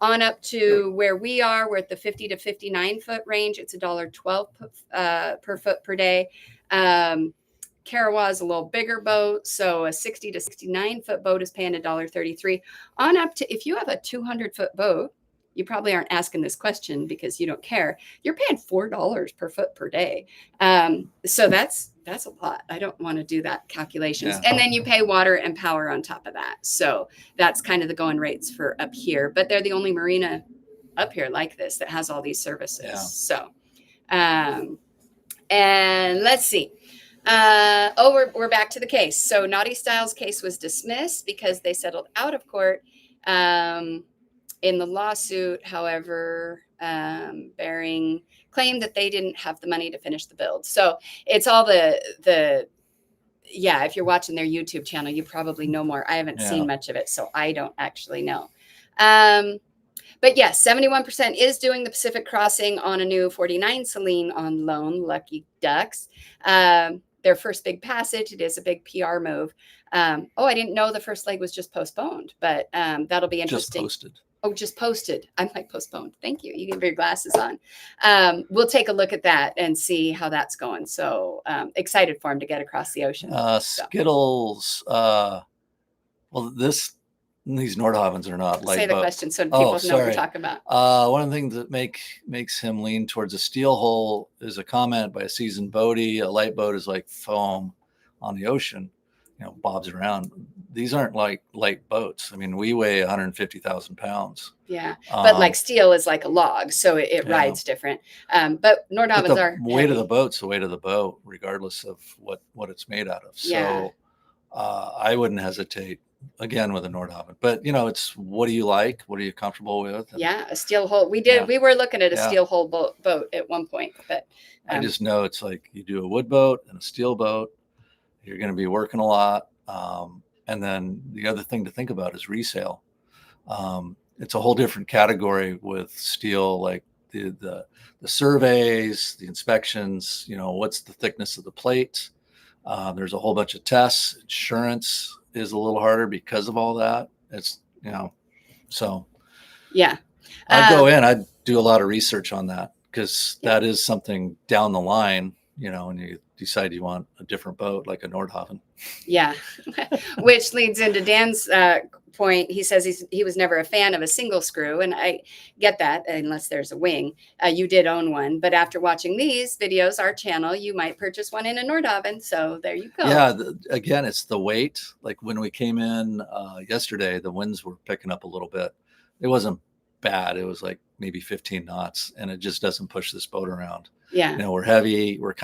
on up to where we are. We're at the 50 to 59 foot range. It's $1.12 per foot per day. Karawa is a little bigger boat, so a 60 to 69 foot boat is paying $1.33. On up to, if you have a 200 foot boat, you probably aren't asking this question because you don't care. You're paying $4 per foot per day. So that's a lot. I don't want to do that calculations. Yeah. And then you pay water and power on top of that. So that's kind of the going rates for up here. But they're the only marina up here like this that has all these services. Yeah. So, and let's see. We're back to the case. So Naughty Styles case was dismissed because they settled out of court. In the lawsuit, however, Bering claimed that they didn't have the money to finish the build. So it's all yeah, if you're watching their YouTube channel, you probably know more. I haven't seen much of it, so I don't actually know. But yes, 71% is doing the Pacific crossing on a new 49 Celine on loan. Lucky Ducks. Their first big passage. It is a big PR move. I didn't know the first leg was just postponed, but that'll be interesting. Just posted. Oh, just posted. I'm like postponed. Thank you. You can have your glasses on. We'll take a look at that and see how that's going. So excited for him to get across the ocean. Skittles. Well, these Nordhavns are not light Say the boat. question so people know what we're talking about. One of the things that makes him lean towards a steel hull is a comment by a seasoned boatie. A light boat is like foam on the ocean, bobs around. These aren't like light boats. I mean, we weigh 150,000 pounds. Yeah, but like steel is like a log, so it rides different. But Nordhavns are weight of the boat's the weight of the boat, regardless of what it's made out of. So I wouldn't hesitate again with a Nordhavn. But it's what do you like? What are you comfortable with? And, a steel hull. We were looking at a steel hull boat at one point, but I just know it's like you do a wood boat and a steel boat. You're going to be working a lot. And then the other thing to think about is resale. It's a whole different category with steel, like the surveys, the inspections, what's the thickness of the plate. There's a whole bunch of tests. Insurance is a little harder because of all that. It's, so. Yeah. I'd go in, I'd do a lot of research on that because that is something down the line, when you decide you want a different boat like a Nordhavn. Yeah. Which leads into Dan's point. He says he was never a fan of a single screw. And I get that unless there's a wing. You did own one. But after watching these videos, our channel, you might purchase one in a Nordhavn. So there you go. Yeah. Again, it's the weight. Like when we came in yesterday, the winds were picking up a little bit. It wasn't bad. It was like maybe 15 knots. And it just doesn't push this boat around. Yeah. We're heavy. We're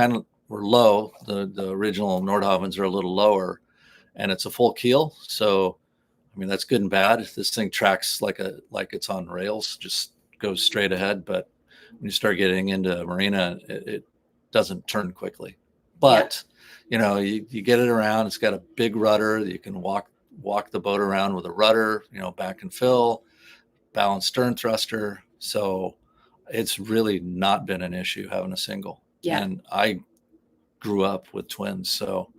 low. The original Nordhavns are a little lower, and it's a full keel. So, I mean, that's good and bad. This thing tracks like it's on rails, just goes straight ahead. But when you start getting into marina, it doesn't turn quickly. But you get it around. It's got a big rudder. You can walk the boat around with a rudder. Back and fill, balanced stern thruster. So it's really not been an issue having a single. Yeah. And I grew up with twins, so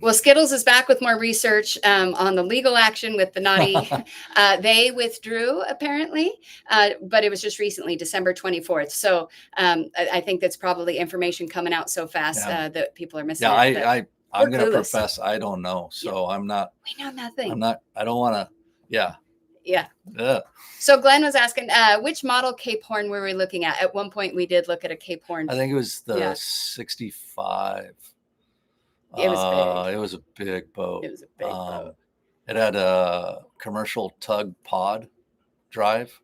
well, Skittles is back with more research on the legal action with the Naughty. They withdrew apparently, but it was just recently, December 24th. So I think that's probably information coming out so fast that people are missing it. I'm going to profess I don't know, so I'm not. We know nothing. I don't want to. Yeah. So Glenn was asking, which model Cape Horn were we looking at? At one point, we did look at a Cape Horn. I think it was the 65. It was big. It was a big boat. It was a big boat. It had a commercial tug pod drive.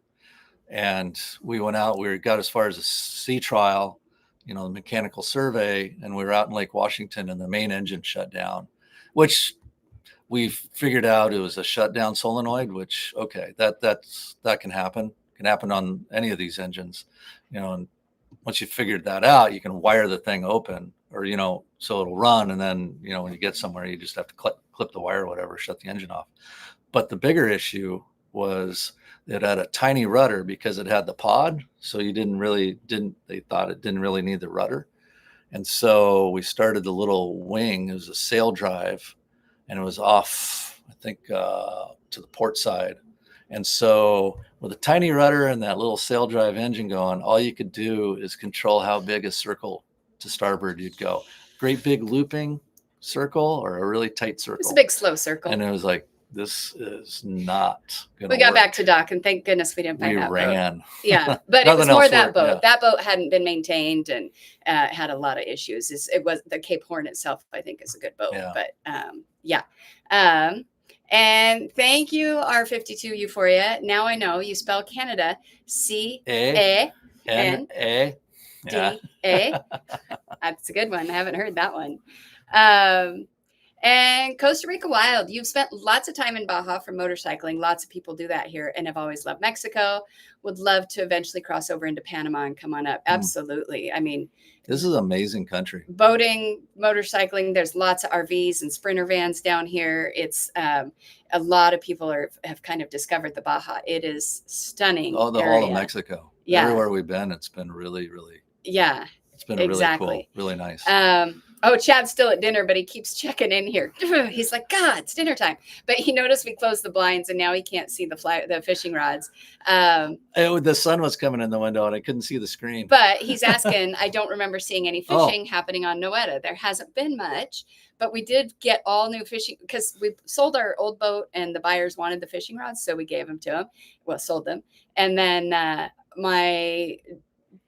And we went out, we got as far as a sea trial, the mechanical survey, and we were out in Lake Washington and the main engine shut down, which we figured out it was a shutdown solenoid, which, okay, that can happen. It can happen on any of these engines, and once you figured that out, you can wire the thing open or, so it'll run. And then, when you get somewhere, you just have to clip the wire or whatever, shut the engine off. But the bigger issue was it had a tiny rudder because it had the pod. So they thought it didn't really need the rudder. And so we started the little wing. It was a sail drive. And it was off, I think, to the port side. And so with a tiny rudder and that little sail drive engine going, all you could do is control how big a circle to starboard you'd go. Great big looping circle or a really tight circle. It's a big slow circle. And it was like, this is not gonna We got work. back to dock, and thank goodness we didn't find that ran. boat. Yeah, but it was more that boat. Yeah. That boat hadn't been maintained and had a lot of issues. It was the Cape Horn itself, I think, is a good boat. Yeah. But yeah. And thank you, R52 Euphoria. Now I know you spell Canada CANADA. Yeah. That's a good one. I haven't heard that one. And Costa Rica Wild, you've spent lots of time in Baja for motorcycling. Lots of people do that here and have always loved Mexico. Would love to eventually cross over into Panama and come on up. Absolutely. I mean, this is an amazing country. Boating, motorcycling, there's lots of RVs and sprinter vans down here. It's a lot of people have kind of discovered the Baja. It is stunning. Oh, the whole of Mexico. Yeah. Everywhere we've been, it's been really, really. Yeah. It's been really cool. Really nice. Oh, Chad's still at dinner, but he keeps checking in here. He's like, God, it's dinner time. But he noticed we closed the blinds and now he can't see the fishing rods. The sun was coming in the window and I couldn't see the screen. But he's asking, I don't remember seeing any fishing happening on Noeta. There hasn't been much, but we did get all new fishing because we sold our old boat and the buyers wanted the fishing rods. So we gave them to them. Well, sold them. And then my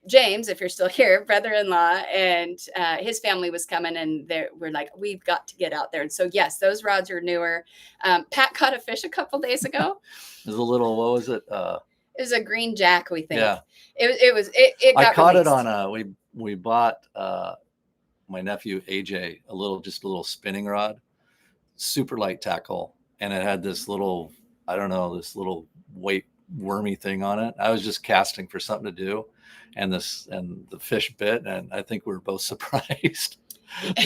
James, if you're still here, brother-in-law, and his family was coming, and we're like, we've got to get out there. And so, yes, those rods are newer. Pat caught a fish a couple days ago. It was a little, what was it? It was a green jack, we think. Yeah. It got I caught released. it on we bought my nephew AJ a little spinning rod, super light tackle, and it had this little, I don't know, this little weight wormy thing on it. I was just casting for something to do. And the fish bit, and I think we were both surprised.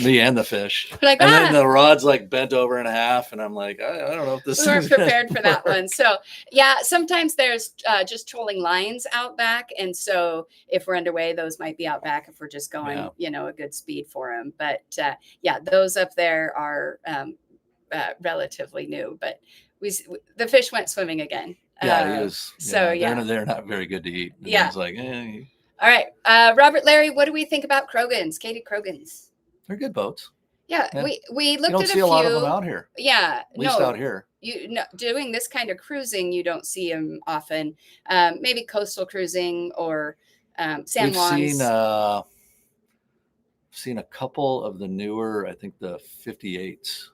Me and the fish. Like, and then the rod's like bent over in half, and I'm like, I don't know if this. We weren't prepared for that one. So yeah, sometimes there's just trolling lines out back, and so if we're underway, those might be out back if we're just going, a good speed for them. But yeah, those up there are relatively new. But the fish went swimming again. Yeah, he was. So they're not very good to eat. And yeah, it's like. All right, Robert, Larry, what do we think about Crogans? Katie Crogans. They're good boats. Yeah, we looked at a few. You don't see a lot of them out here. Yeah, at least out here. Doing this kind of cruising, you don't see them often. Maybe coastal cruising or San Juan's. We've seen a couple of the newer, I think the 58s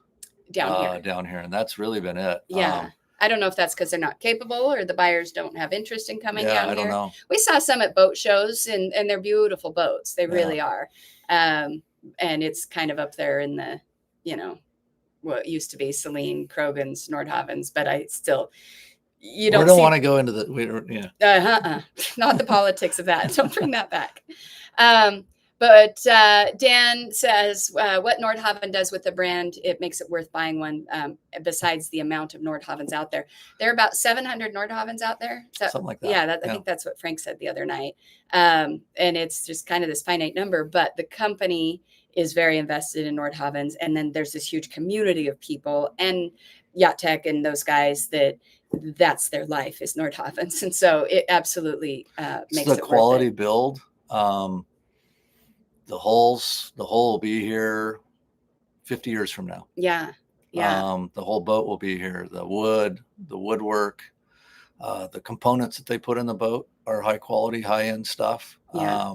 down here, and that's really been it. Yeah. I don't know if that's because they're not capable or the buyers don't have interest in coming down here. I don't know. We saw some at boat shows and they're beautiful boats. They really are. And it's kind of up there in the, what used to be Celine, Crogans, Nordhavns, but we don't want to go into the, not the politics of that. Don't bring that back. But Dan says what Nordhavn does with the brand, it makes it worth buying one. Besides the amount of Nordhavns out there, there are about 700 Nordhavns out there. Something like that. Yeah, I think that's what Frank said the other night. And it's just kind of this finite number, but the company is very invested in Nordhavns. And then there's this huge community of people and Yacht Tech and those guys that's their life is Nordhavns. And so it absolutely makes it the quality build. The hole will be here 50 years from now. Yeah. The whole boat will be here. The woodwork, the components that they put in the boat are high quality, high end stuff. Yeah.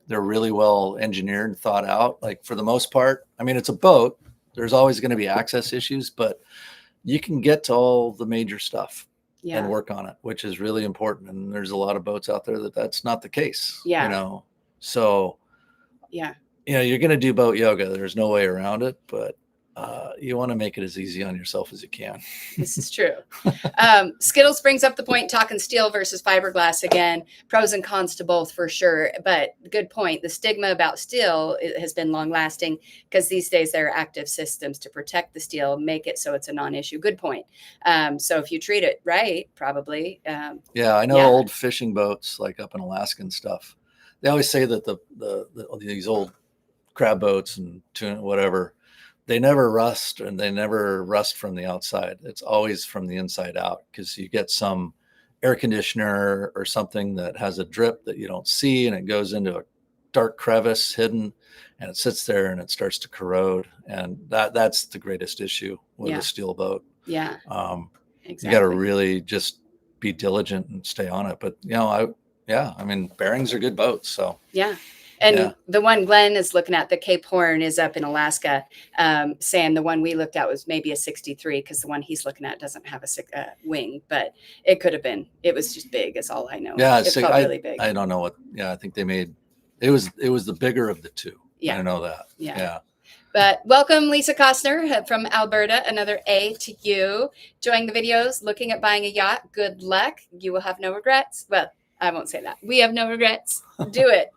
They're really well engineered and thought out. Like for the most part, I mean, it's a boat. There's always going to be access issues, but you can get to all the major stuff and work on it, which is really important. And there's a lot of boats out there that's not the case. Yeah. So. Yeah. You're going to do boat yoga. There's no way around it, but you want to make it as easy on yourself as you can. This is true. Skittles brings up the point, talking steel versus fiberglass again, pros and cons to both for sure. But good point. The stigma about steel has been long lasting because these days there are active systems to protect the steel, make it so it's a non-issue. Good point. So if you treat it right, probably. I know old fishing boats like up in Alaska and stuff. They always say that these old crab boats and tuna, whatever, they never rust and they never rust from the outside. It's always from the inside out because you get some air conditioner or something that has a drip that you don't see, and it goes into a dark crevice hidden, and it sits there and it starts to corrode. And that's the greatest issue with a steel boat. Yeah. You got to really just be diligent and stay on it. But I mean, bearings are good boats. So yeah. And the one Glenn is looking at, the Cape Horn, is up in Alaska, saying the one we looked at was maybe a 63, because the one he's looking at doesn't have a wing, but it could have been. It was just big, is all I know. Yeah, it felt really big. I don't know what. Yeah, I think they made it was the bigger of the two. Yeah, I know that. Yeah. But welcome, Lisa Costner from Alberta. Another A to you. Enjoying the videos, looking at buying a yacht. Good luck. You will have no regrets. Well, I won't say that. We have no regrets. Do it.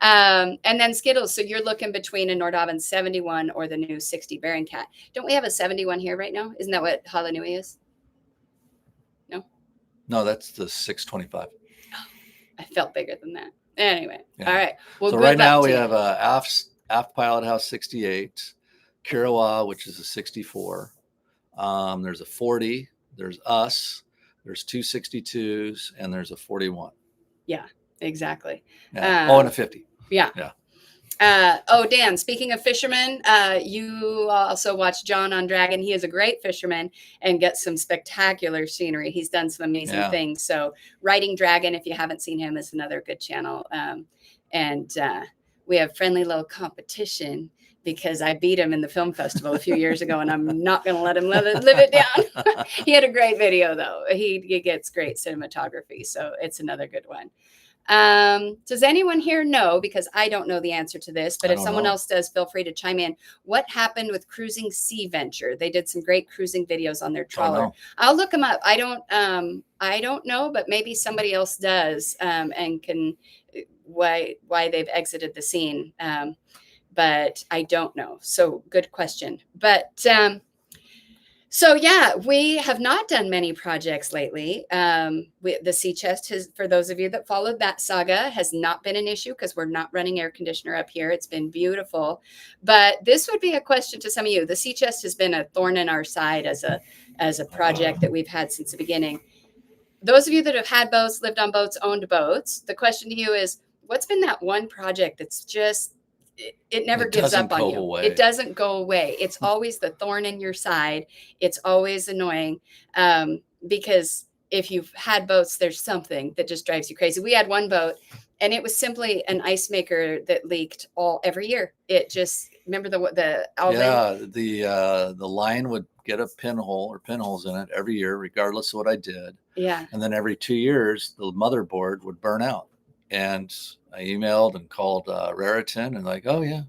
And then Skittles. So you're looking between a Nordhavn 71 or the new 60 Bearing Cat. Don't we have a 71 here right now? Isn't that what Halanui is? No, that's the 625. Oh, I felt bigger than that. Anyway. All right. Well, so right now we have a aft pilot house 68, Kirawa, which is a 64. There's a 40. There's us. There's two 62s, and there's a 41. Yeah, exactly. Yeah. And a 50. Yeah. Dan, speaking of fishermen, you also watch John on Dragon. He is a great fisherman and gets some spectacular scenery. He's done some amazing things. So Riding Dragon, if you haven't seen him, is another good channel. And we have friendly little competition because I beat him in the film festival a few years ago, and I'm not going to let him live it down. He had a great video, though. He gets great cinematography, so it's another good one. Does anyone here know, because I don't know the answer to this, but if someone else does, feel free to chime in. What happened with Cruising Sea Venture? They did some great cruising videos on their trawler. I'll look them up. I don't know, but maybe somebody else does, and can why they've exited the scene. But I don't know. So good question. But so yeah, we have not done many projects lately. The sea chest has, for those of you that followed that saga, has not been an issue because we're not running air conditioner up here. It's been beautiful. But this would be a question to some of you. The sea chest has been a thorn in our side as a project that we've had since the beginning. Those of you that have had boats, lived on boats, owned boats, the question to you is, what's been that one project that's just, it never gives up on you. It doesn't go away. It's always the thorn in your side. It's always annoying, because if you've had boats, there's something that just drives you crazy. We had one boat, and it was simply an ice maker that leaked every year. It just, remember the Alvin? The line would get a pinhole or pinholes in it every year, regardless of what I did. Yeah. And then every 2 years, the motherboard would burn out. And I emailed and called Raritan, and like, oh yeah.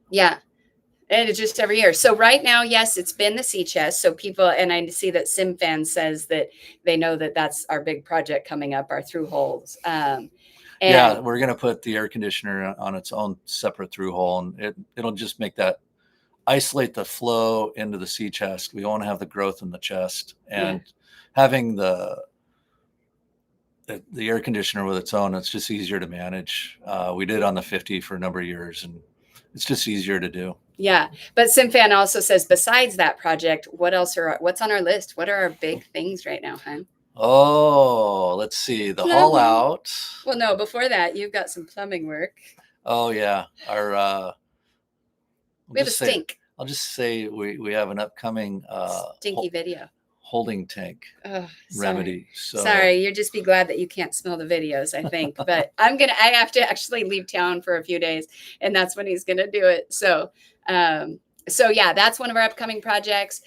Yeah. And it's just every year. So right now, yes, it's been the sea chest. So people, and I see that SimFan says that they know that that's our big project coming up, our through holes. Yeah, we're going to put the air conditioner on its own separate through hole, and it'll just make that, isolate the flow into the sea chest. We want to have the growth in the chest, and having the air conditioner with its own, it's just easier to manage. We did on the 50 for a number of years, and it's just easier to do. Yeah. But SimFan also says, besides that project, what's on our list? What are our big things right now, hon? Oh, let's see. The haul out. Well, no, before that, you've got some plumbing work. Oh yeah. We have a stink. I'll just say we have an upcoming stinky video. Holding tank remedy. So sorry, you'll just be glad that you can't smell the videos, I think. But I have to actually leave town for a few days, and that's when he's gonna do it. So yeah, that's one of our upcoming projects.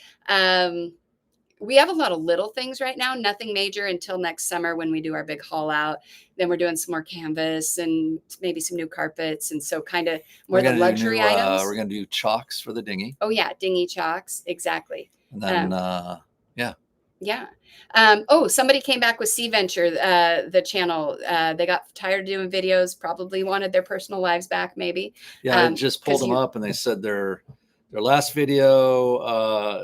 We have a lot of little things right now, nothing major until next summer when we do our big haul out. Then we're doing some more canvas and maybe some new carpets, and so kind of more the luxury items. We're gonna do chocks for the dinghy. Oh yeah, dinghy chocks, exactly. And then yeah. Somebody came back with Sea Venture, the channel. They got tired of doing videos, probably wanted their personal lives back, maybe. Yeah, I just pulled them up, and they said their last video,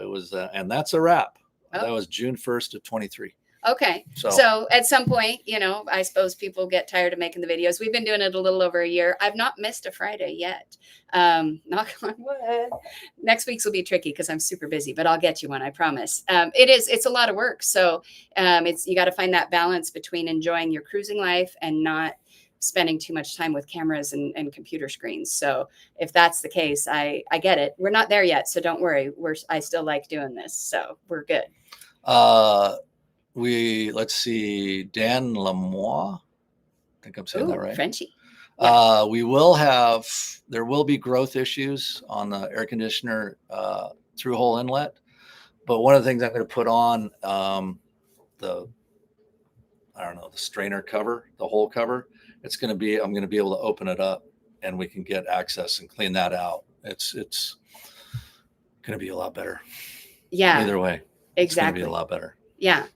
it was, and that's a wrap. That was June 1st of 23. Okay. So at some point, you know, I suppose people get tired of making the videos. We've been doing it a little over a year. I've not missed a Friday yet. Knock on wood. Next week's will be tricky because I'm super busy, but I'll get you one, I promise. It's a lot of work. So you got to find that balance between enjoying your cruising life and not spending too much time with cameras and computer screens. So if that's the case, I get it. We're not there yet, so don't worry. I still like doing this, so we're good. Let's see, Dan Lamois. I think I'm saying that right. Frenchy. Yeah. There will be growth issues on the air conditioner through hole inlet. But one of the things I'm going to put on the strainer cover, the hole cover, I'm going to be able to open it up and we can get access and clean that out. It's going to be a lot better. Yeah. Either way. Exactly. It's going to be a lot better. Yeah.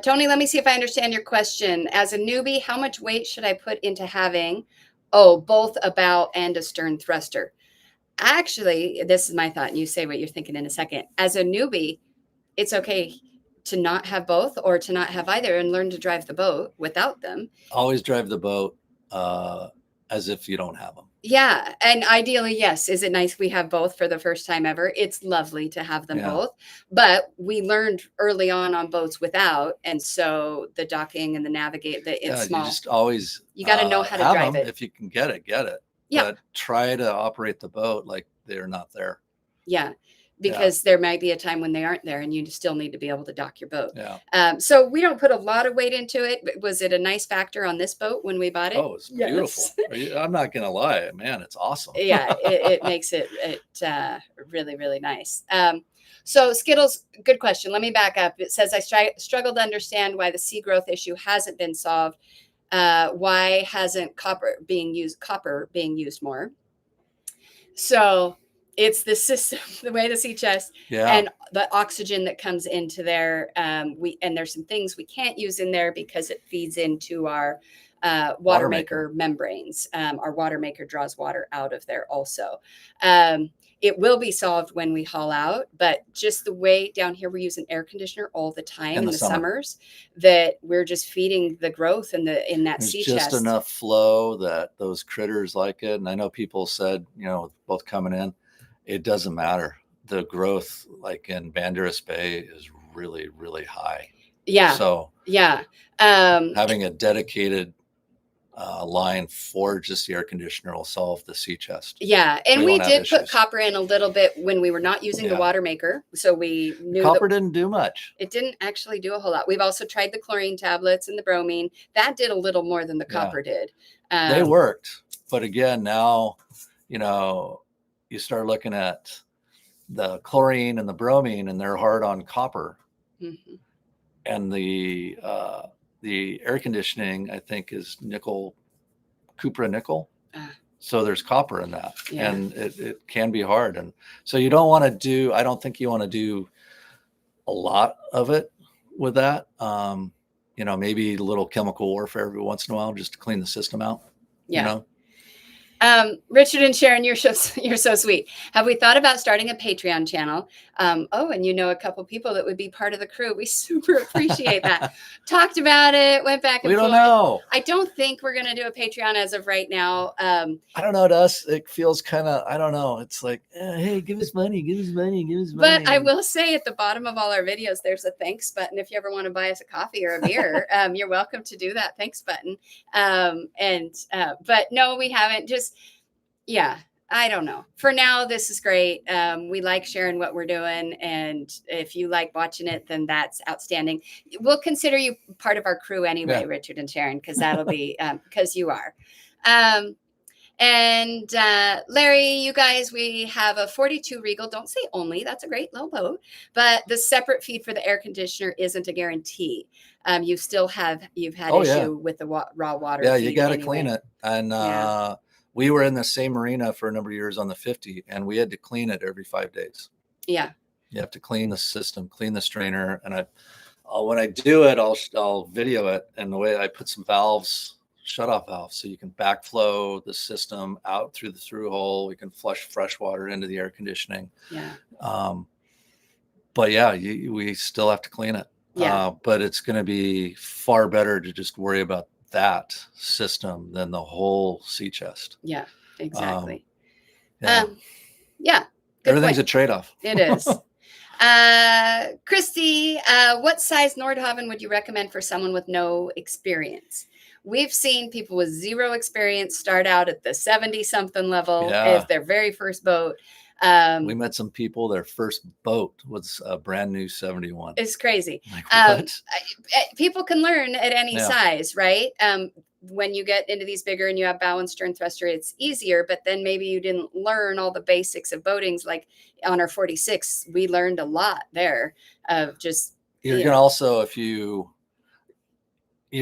Tony, let me see if I understand your question. As a newbie, how much weight should I put into having, both a bow and a stern thruster? Actually, this is my thought, and you say what you're thinking in a second. As a newbie, it's okay to not have both or to not have either and learn to drive the boat without them. Always drive the boat as if you don't have them. Yeah. And ideally, yes. Is it nice we have both for the first time ever? It's lovely to have them both. But we learned early on boats without. And so the docking and it's small. You just always you got to know how to drive it. If you can get it, get it. Yeah. But try to operate the boat like they're not there. Yeah. Because there might be a time when they aren't there and you still need to be able to dock your boat. Yeah. So we don't put a lot of weight into it. Was it a nice factor on this boat when we bought it? Oh, it's beautiful. I'm not going to lie, man. It's awesome. Yeah. It makes it really, really nice. So Skittles, good question. Let me back up. It says, I struggle to understand why the sea growth issue hasn't been solved. Why hasn't copper being used more? So it's the system, the way the sea chest and the oxygen that comes into there. And there's some things we can't use in there because it feeds into our water maker membranes. Our water maker draws water out of there also. It will be solved when we haul out, but just the way down here, we use an air conditioner all the time in the summers that we're just feeding the growth in that sea chest. Just enough flow that those critters like it. And I know people said, both coming in, it doesn't matter. The growth, like in Banderas Bay, is really, really high. Yeah. So having a dedicated line for just the air conditioner will solve the sea chest. Yeah. And we did put copper in a little bit when we were not using the water maker. So we knew copper didn't do much. It didn't actually do a whole lot. We've also tried the chlorine tablets and the bromine. That did a little more than the copper did. They worked. But again, now, you start looking at the chlorine and the bromine and they're hard on copper. Mm-hmm. And the air conditioning, I think, is cupra nickel. So there's copper in that. Yeah. And it can be hard. And so I don't think you want to do a lot of it with that. Maybe a little chemical warfare every once in a while just to clean the system out. Yeah. Richard and Sharon, you're so sweet. Have we thought about starting a Patreon channel? And a couple people that would be part of the crew. We super appreciate that. Talked about it, went back and forth. We don't know. I don't think we're going to do a Patreon as of right now. I don't know. To us, it feels kind of, I don't know. It's like, hey, give us money. But I will say at the bottom of all our videos, there's a thanks button. If you ever want to buy us a coffee or a beer, you're welcome to do that thanks button. But no, we haven't. I don't know. For now, this is great. We like sharing what we're doing. And if you like watching it, then that's outstanding. We'll consider you part of our crew anyway, Richard and Sharon, because that'll be because you are. Larry, you guys, we have a 42 Regal. Don't say only. That's a great little boat. But the separate feed for the air conditioner isn't a guarantee. You've had issue with the raw water. Yeah, you got to clean it. And we were in the same marina for a number of years on the 50, and we had to clean it every 5 days. Yeah. You have to clean the system, clean the strainer. And when I do it, I'll video it. And the way I put some shut-off valves, so you can backflow the system out through the through hole. We can flush fresh water into the air conditioning. Yeah. But we still have to clean it. Yeah. But it's going to be far better to just worry about that system than the whole sea chest. Yeah, exactly. Yeah. Yeah. Good Everything's point. a trade-off. It is. Christy, what size Nordhavn would you recommend for someone with no experience? We've seen people with zero experience start out at the 70 something level as their very first boat. We met some people, their first boat was a brand new 71. It's crazy. Like, what? People can learn at any size, right? When you get into these bigger and you have bow and stern thruster, it's easier, but then maybe you didn't learn all the basics of boatings. Like on our 46, we learned a lot there of just. You're going to also, you're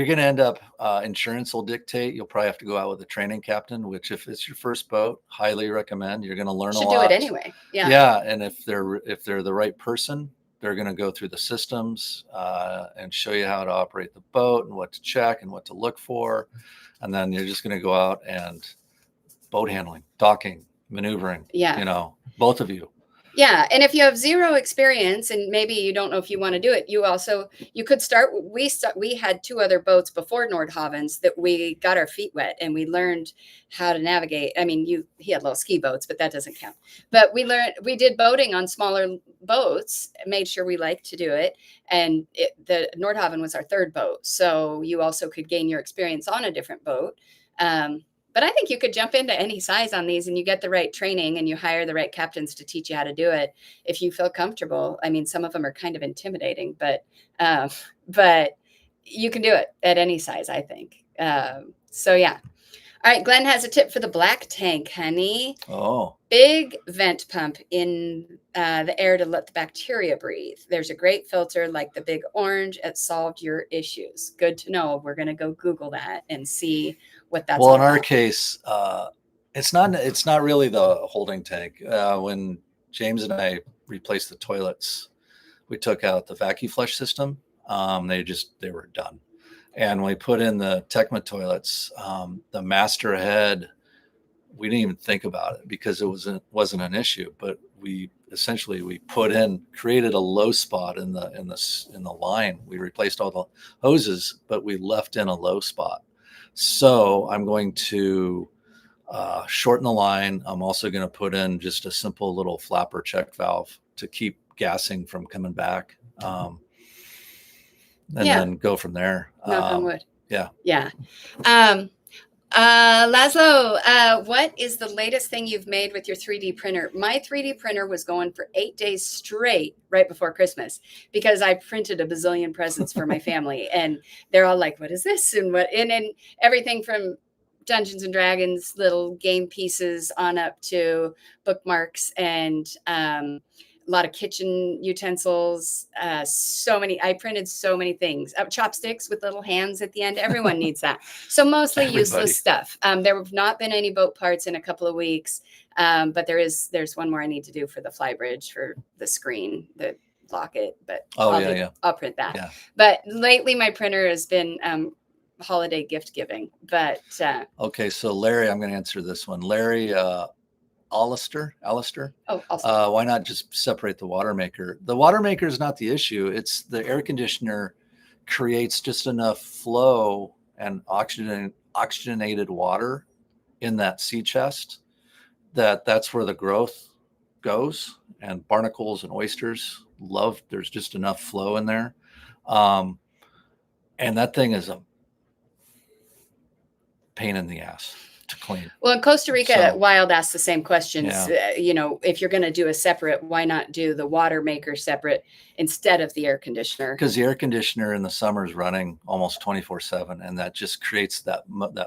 going to end up, insurance will dictate. You'll probably have to go out with a training captain, which if it's your first boat, highly recommend. You're going to learn a lot. Should do it anyway. Yeah. Yeah. And if they're the right person, they're going to go through the systems, and show you how to operate the boat and what to check and what to look for. And then you're just going to go out and boat handling, docking, maneuvering, both of you. Yeah. And if you have zero experience and maybe you don't know if you want to do it, you could start. We had 2 other boats before Nordhavn's that we got our feet wet and we learned how to navigate. I mean, he had little ski boats, but that doesn't count. But we did boating on smaller boats, made sure we liked to do it. And the Nordhavn was our 3rd boat. So you also could gain your experience on a different boat. But I think you could jump into any size on these and you get the right training and you hire the right captains to teach you how to do it if you feel comfortable. I mean, some of them are kind of intimidating, but you can do it at any size, I think. So, yeah. All right. Glenn has a tip for the black tank, honey. Oh. Big vent pump in the air to let the bacteria breathe. There's a great filter like the Big Orange. It solved your issues. Good to know. We're going to go Google that and see what that's well all in our about. case, it's not really the holding tank. When James and I replaced the toilets, we took out the vacuum flush system. They were done. And when we put in the Tecma toilets, the master head, we didn't even think about it because it wasn't an issue, but we created a low spot in the line. We replaced all the hoses, but we left in a low spot. So I'm going to shorten the line. I'm also going to put in just a simple little flapper check valve to keep gassing from coming back. Then go from there. Knock on wood. Yeah. Yeah. Laszlo, what is the latest thing you've made with your 3D printer? My 3D printer was going for 8 days straight right before Christmas because I printed a bazillion presents for my family and they're all like, what is this? And everything from Dungeons and Dragons, little game pieces on up to bookmarks and, a lot of kitchen utensils, I printed so many things. Chopsticks with little hands at the end. Everyone needs that. So mostly useless stuff. There have not been any boat parts in a couple of weeks, but there's one more I need to do for the flybridge for the screen, the locket. But I'll print that. Yeah. But lately my printer has been holiday gift giving. But okay, so Larry, I'm going to answer this one. Larry. Alistair. Oh, why not just separate the water maker? The water maker is not the issue. It's the air conditioner creates just enough flow and oxygenated water in that sea chest that's where the growth goes. And barnacles and oysters there's just enough flow in there. And that thing is a pain in the ass to clean. Well, in Costa Rica, Wild asked the same questions. Yeah. If you're going to do a separate, why not do the water maker separate instead of the air conditioner? Because the air conditioner in the summer is running almost 24/7, and that just creates that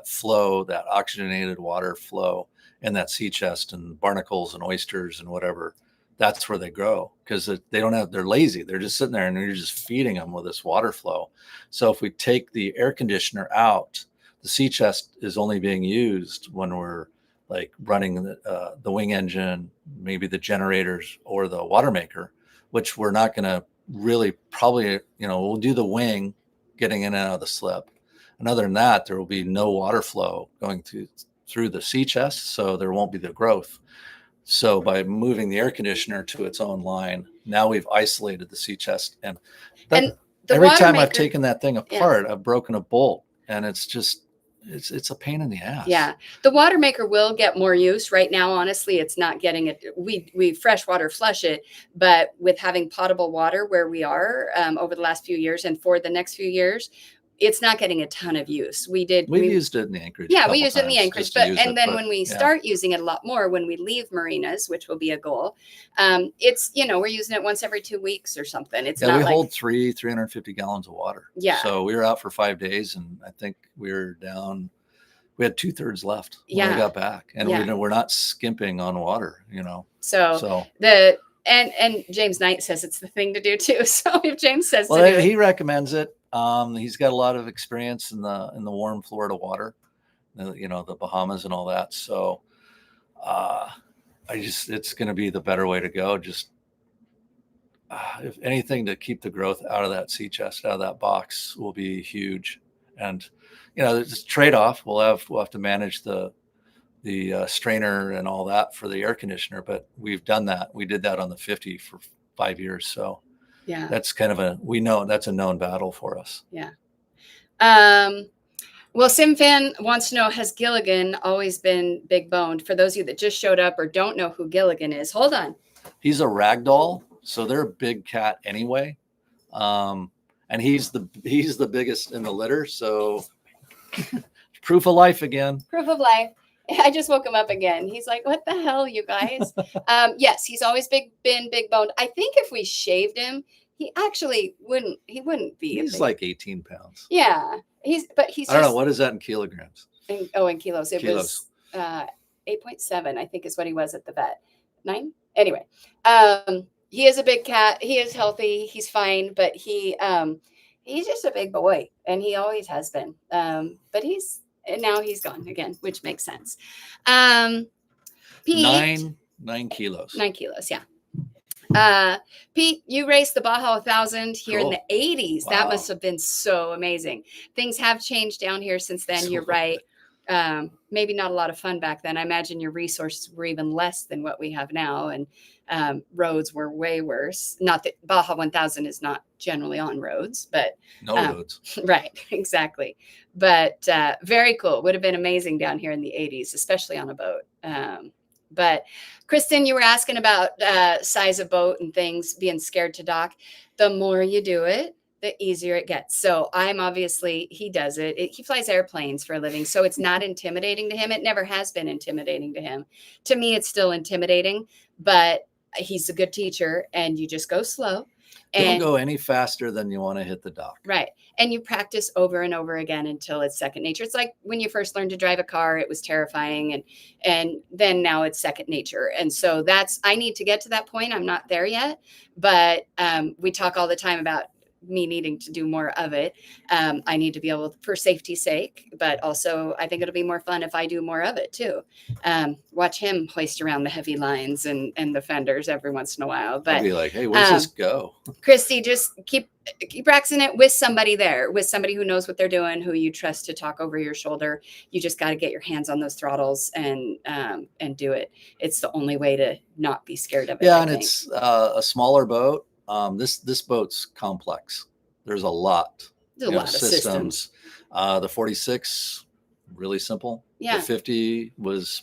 flow, that oxygenated water flow in that sea chest, and barnacles and oysters and whatever. That's where they grow because they're lazy. They're just sitting there and you're just feeding them with this water flow. So if we take the air conditioner out, the sea chest is only being used when we're like running the wing engine, maybe the generators or the water maker, which we're not going to really probably, we'll do the wing getting in and out of the slip. And other than that, there will be no water flow going through the sea chest. So there won't be the growth. So by moving the air conditioner to its own line, now we've isolated the sea chest. And every water time I've maker- taken that thing apart, I've broken a bolt, and it's just it's a pain in the ass. Yeah, the water maker will get more use. Right now, honestly, it's not getting it. We freshwater flush it, but with having potable water where we are over the last few years and for the next few years, it's not getting a ton of use. We've used it in the Anchorage. Yeah, we use it in the Anchorage, but when we yeah. start using it a lot more when we leave marinas, which will be a goal, it's we're using it once every 2 weeks or something. It's not we like, hold 350 gallons of water. Yeah. So we were out for 5 days, and I think we were down. We had 2/3 left when we got back, and we're not skimping on water. So and James Knight says it's the thing to do too. So if James says to do it, he recommends it. He's got a lot of experience in the warm Florida water, the Bahamas and all that. So it's going to be the better way to go. Just if anything, to keep the growth out of that sea chest, out of that box, will be huge. And there's a trade-off. We'll have to manage the strainer and all that for the air conditioner, but we've done that. We did that on the 50 for 5 years. So yeah, that's kind of we know that's a known battle for us. Yeah. Well, SimFan wants to know, has Gilligan always been big boned? For those of you that just showed up or don't know who Gilligan is, hold on. He's a ragdoll, so they're a big cat anyway. And he's the biggest in the litter. So proof of life again. Proof of life. I just woke him up again. He's like, what the hell, you guys? Yes, he's always been big boned. I think if we shaved him, he actually wouldn't be. He's like 18 pounds. Yeah. I don't know. What is that in kilograms? In kilos. It was 8.7, I think is what he was at the vet. 9? Anyway. He is a big cat. He is healthy. He's fine, but he's just a big boy, and he always has been. But now he's gone again, which makes sense. Pete, 9 kilos. 9 kilos, yeah. Pete, you raced the Baja 1000 here in the 80s. Wow. That must have been so amazing. Things have changed down here since then. You're right. Maybe not a lot of fun back then. I imagine your resources were even less than what we have now, and roads were way worse. Not that Baja 1000 is not generally on roads, but no roads. Right, exactly. But very cool. Would have been amazing down here in the 80s, especially on a boat. But Kristen, you were asking about size of boat and things, being scared to dock. The more you do it, the easier it gets. So he does it. He flies airplanes for a living. So it's not intimidating to him. It never has been intimidating to him. To me, it's still intimidating, but he's a good teacher, and you just go slow. Don't go any faster than you want to hit the dock. Right. And you practice over and over again until it's second nature. It's like when you first learned to drive a car, it was terrifying. And then now it's second nature. And so I need to get to that point. I'm not there yet, but we talk all the time about me needing to do more of it. I need to be able, for safety's sake, but also I think it'll be more fun if I do more of it too. Watch him hoist around the heavy lines and the fenders every once in a while. But I'll be like, hey, where's this go? Christy, just keep practicing it with somebody there, with somebody who knows what they're doing, who you trust to talk over your shoulder. You just got to get your hands on those throttles and do it. It's the only way to not be scared of it. Yeah, it's a smaller boat. This boat's complex. There's a lot. There's a lot of systems. The 46, really simple. Yeah. The 50 was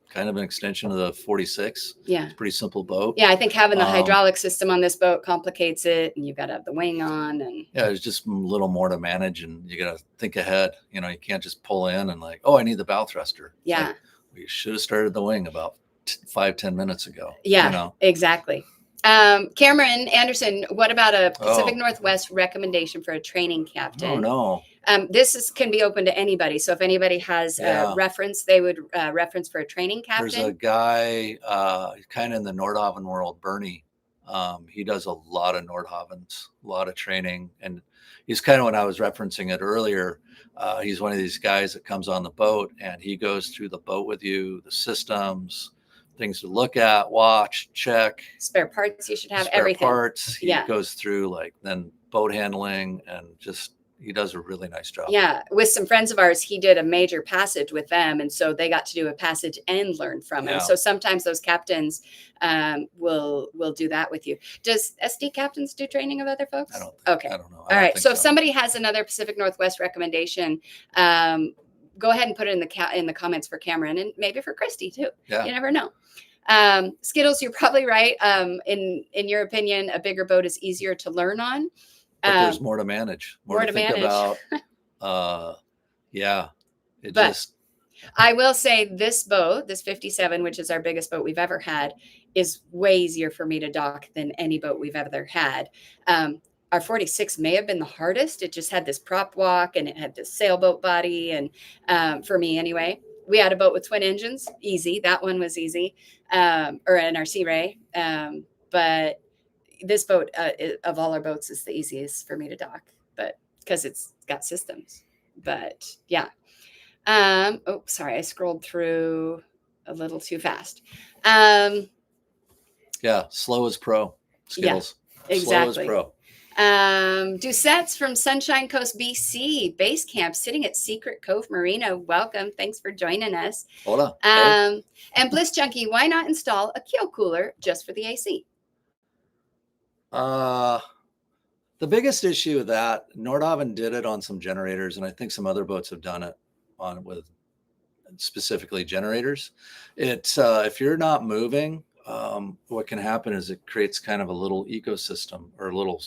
kind of an extension of the 46. Yeah. It's a pretty simple boat. Yeah, I think having the hydraulic system on this boat complicates it, and you've got to have the wing on. And yeah, there's just a little more to manage, and you got to think ahead. You can't just pull in and like, oh, I need the bow thruster. Yeah. Like, we should have started the wing about 5-10 minutes ago. Yeah, exactly. Cameron Anderson, what about a Pacific Northwest recommendation for a training captain? Oh, no. This can be open to anybody. So if anybody has a reference, they would reference for a training captain. There's a guy kind of in the Nordhavn world, Bernie. He does a lot of Nordhavns, a lot of training. And he's kind of, when I was referencing it earlier, he's one of these guys that comes on the boat and he goes through the boat with you, the systems, things to look at, watch, check. Spare parts, you should have everything. Parts. He goes through then boat handling and just he does a really nice job. Yeah, with some friends of ours, he did a major passage with them, and so they got to do a passage and learn from him. Yeah. So sometimes those captains will do that with you. Does SD captains do training of other folks? I don't Okay. I don't know. All right. So if somebody has another Pacific Northwest recommendation, go ahead and put it in the comments for Cameron and maybe for Christy too. Yeah. You never know. Skittles, you're probably right. In your opinion, a bigger boat is easier to learn on. But there's more to manage, more to think manage. about. Yeah. I will say this boat, this 57, which is our biggest boat we've ever had, is way easier for me to dock than any boat we've ever had. Our 46 may have been the hardest. It just had this prop walk and it had this sailboat body. And for me anyway, we had a boat with twin engines, easy. That one was easy, or in our Sea Ray. But this boat of all our boats is the easiest for me to dock, but because it's got systems. But yeah. Oh, sorry, I scrolled through a little too fast. Yeah, slow as pro. Skittles. Yeah, exactly. Slow as pro. Doucette's from Sunshine Coast, BC, base camp sitting at Secret Cove Marina. Welcome. Thanks for joining us. Hola. And Bliss Junkie, why not install a keel cooler just for the AC? The biggest issue with that, Nordhavn did it on some generators, and I think some other boats have done it on with specifically generators. It's if you're not moving, what can happen is it creates kind of a little ecosystem or little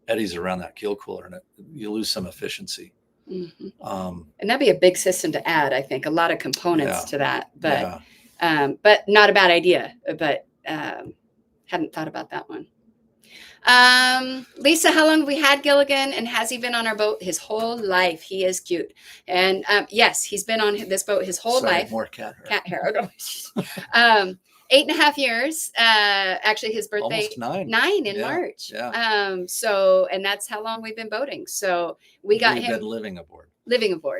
eddies around that keel cooler, and you lose some efficiency. Mm-hmm. And that'd be a big system to add. I think a lot of components to that, but not a bad idea. But hadn't thought about that one. Lisa, how long have we had Gilligan, and has he been on our boat his whole life? He is cute. And yes, he's been on this boat his whole life. More cat hair. Oh, 8.5 years. Actually, his birthday, almost 9 in March. Yeah. So, and that's how long we've been boating. So we've been living aboard.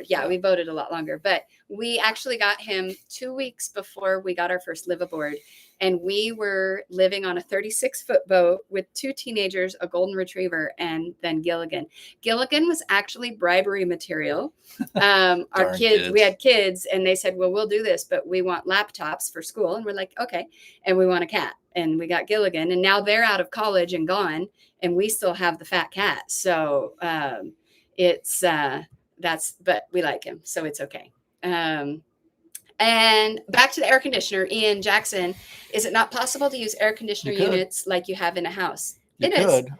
Yeah, we boated a lot longer, but we actually got him 2 weeks before we got our first live aboard. And we were living on a 36-foot boat with 2 teenagers, a golden retriever, and then Gilligan. Gilligan was actually bribery material. Our kids, we had kids, and they said, well, we'll do this, but we want laptops for school. And we're like, okay. And we want a cat. And we got Gilligan. And now they're out of college and gone, and we still have the fat cat. So but we like him, so it's okay. And back to the air conditioner, Ian Jackson, is it not possible to use air conditioner units like you have in a house? It could.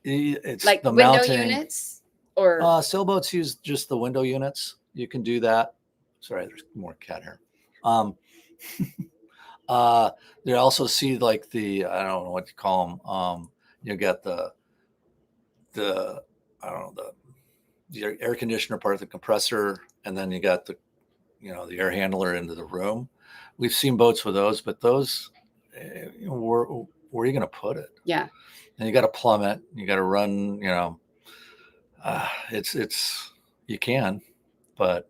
It's like the window mounting units, or sailboats use just the window units. You can do that. Sorry, there's more cat hair. They also see like the, I don't know what you call them. You get the air conditioner part of the compressor, and then you got the air handler into the room. We've seen boats with those, but those, where are you going to put it? Yeah. And you got to plumb it. You got to run, you can, but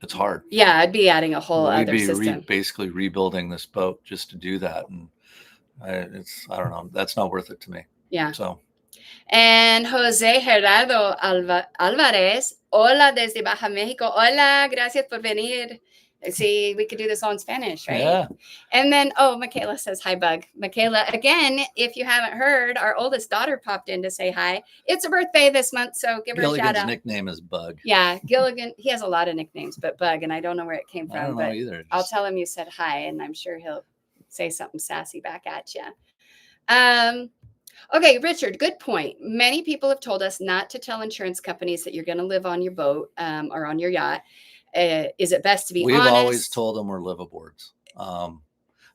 it's hard. Yeah. I'd be adding a whole other system. Basically rebuilding this boat just to do that. And I don't know. That's not worth it to me. Yeah. So. And Jose Gerardo Alvarez, hola desde Baja, Mexico. Hola, gracias por venir. See, we could do this all in Spanish, right? Yeah. And then, Michaela says, hi, Bug. Michaela, again, if you haven't heard, our oldest daughter popped in to say hi. It's her birthday this month, so give her a shout out. Gilligan's nickname is Bug. Yeah, Gilligan, he has a lot of nicknames, but Bug, and I don't know where it came from. I don't know either. I'll tell him you said hi, and I'm sure he'll say something sassy back at you. Okay, Richard, good point. Many people have told us not to tell insurance companies that you're going to live on your boat or on your yacht. Is it best to be honest? We've always told them we're live aboards.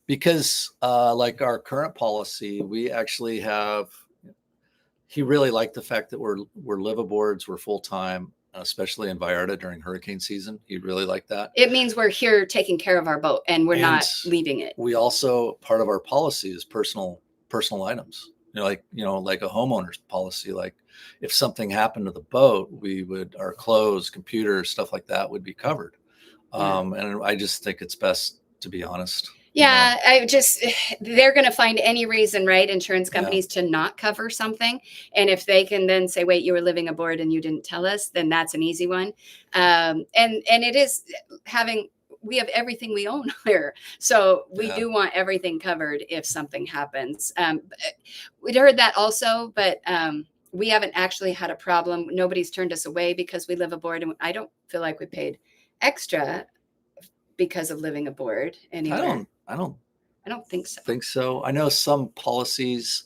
Because like our current policy, we actually have, he really liked the fact that we're live aboards, we're full time, especially in Vallarta during hurricane season. He really liked that. It means we're here taking care of our boat and we're not leaving it. We also, part of our policy is personal items. Like a homeowner's policy, like if something happened to the boat, our clothes, computers, stuff like that would be covered. And I just think it's best to be honest. Yeah, they're going to find any reason, right? Insurance companies to not cover something. And if they can then say, wait, you were living aboard and you didn't tell us, then that's an easy one. And it is we have everything we own here. So we do want everything covered if something happens. We'd heard that also, but we haven't actually had a problem. Nobody's turned us away because we live aboard. And I don't feel like we paid extra because of living aboard anywhere. I don't think so. I know some policies,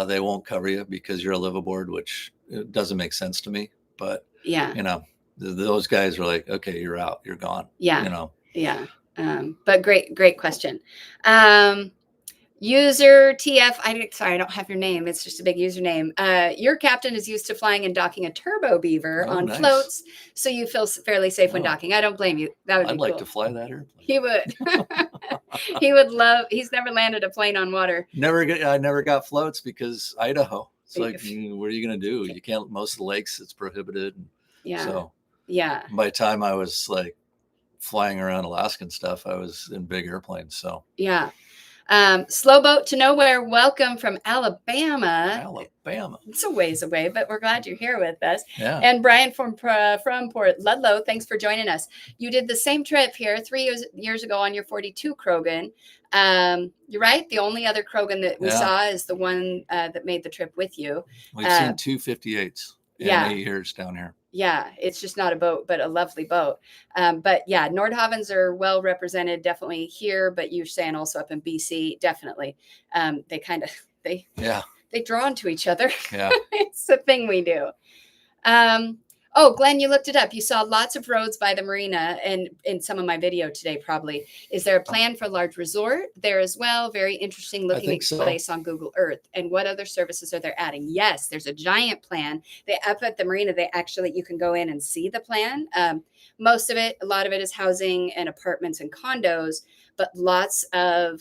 they won't cover you because you're a live aboard, which it doesn't make sense to me. But yeah, those guys are like, okay, you're out, you're gone. Yeah, yeah. But great question. User TF, sorry, I don't have your name. It's just a big username. Your captain is used to flying and docking a turbo beaver on floats, so you feel fairly safe when docking. I don't blame you. That would be cool. I'd like to fly that airplane. He would. He would love. He's never landed a plane on water. I never got floats because Idaho. It's like, what are you going to do? You can't. Most of the lakes, it's prohibited. Yeah. So yeah. By the time I was like flying around Alaska and stuff, I was in big airplanes. So yeah. Slow boat to nowhere. Welcome from Alabama. It's a ways away, but we're glad you're here with us. Yeah. And Brian from Port Ludlow, thanks for joining us. You did the same trip here 3 years ago on your 42 Krogan. You're right. The only other Krogan that we saw is the one that made the trip with you. We've seen 2 58s in 8 years down here. Yeah, it's just not a boat, but a lovely boat. But yeah, Nordhavns are well represented definitely here, but you're saying also up in BC, definitely. They kind of, they draw into each other. Yeah. It's the thing we do. Oh, Glenn, you looked it up. You saw lots of roads by the marina and in some of my video today, probably. Is there a plan for a large resort there as well? Very interesting looking place on Google Earth. And what other services are they adding? Yes, there's a giant plan. Up at the marina, you can go in and see the plan. Most of it, a lot of it is housing and apartments and condos, but lots of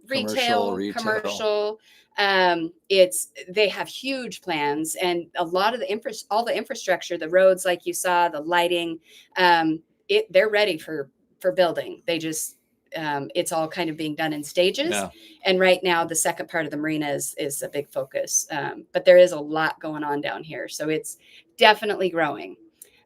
retail, commercial. They have huge plans, and a lot of all the infrastructure, the roads, like you saw, the lighting, they're ready for building. They just, it's all kind of being done in stages. Yeah. And right now the second part of the marina is a big focus. But there is a lot going on down here. So it's definitely growing.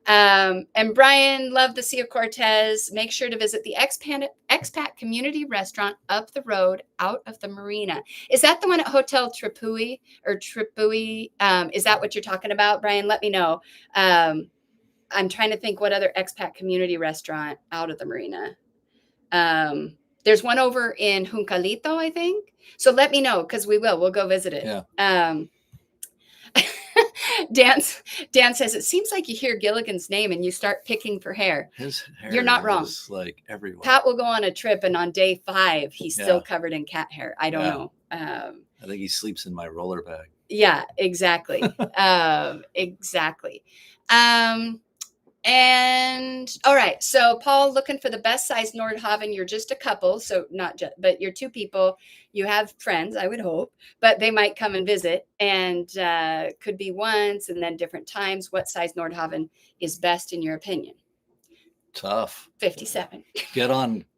And Brian, love the Sea of Cortez. Make sure to visit the expat community restaurant up the road out of the marina. Is that the one at Hotel Tripui or Tripui? Is that what you're talking about, Brian? Let me know. I'm trying to think what other expat community restaurant out of the marina. There's one over in Juncalito, I think. So let me know, because we'll go visit it. Yeah. Dan says, it seems like you hear Gilligan's name and you start picking for hair. His hair You're not wrong. Like everywhere. Pat will go on a trip and on day 5, he's still covered in cat hair. I don't know. I think he sleeps in my roller bag. Yeah, exactly. Exactly. And all right. So Paul, looking for the best size Nordhavn. You're just a couple. So but you're 2 people. You have friends, I would hope, but they might come and visit, and could be once and then different times. What size Nordhavn is best in your opinion? Tough. 57.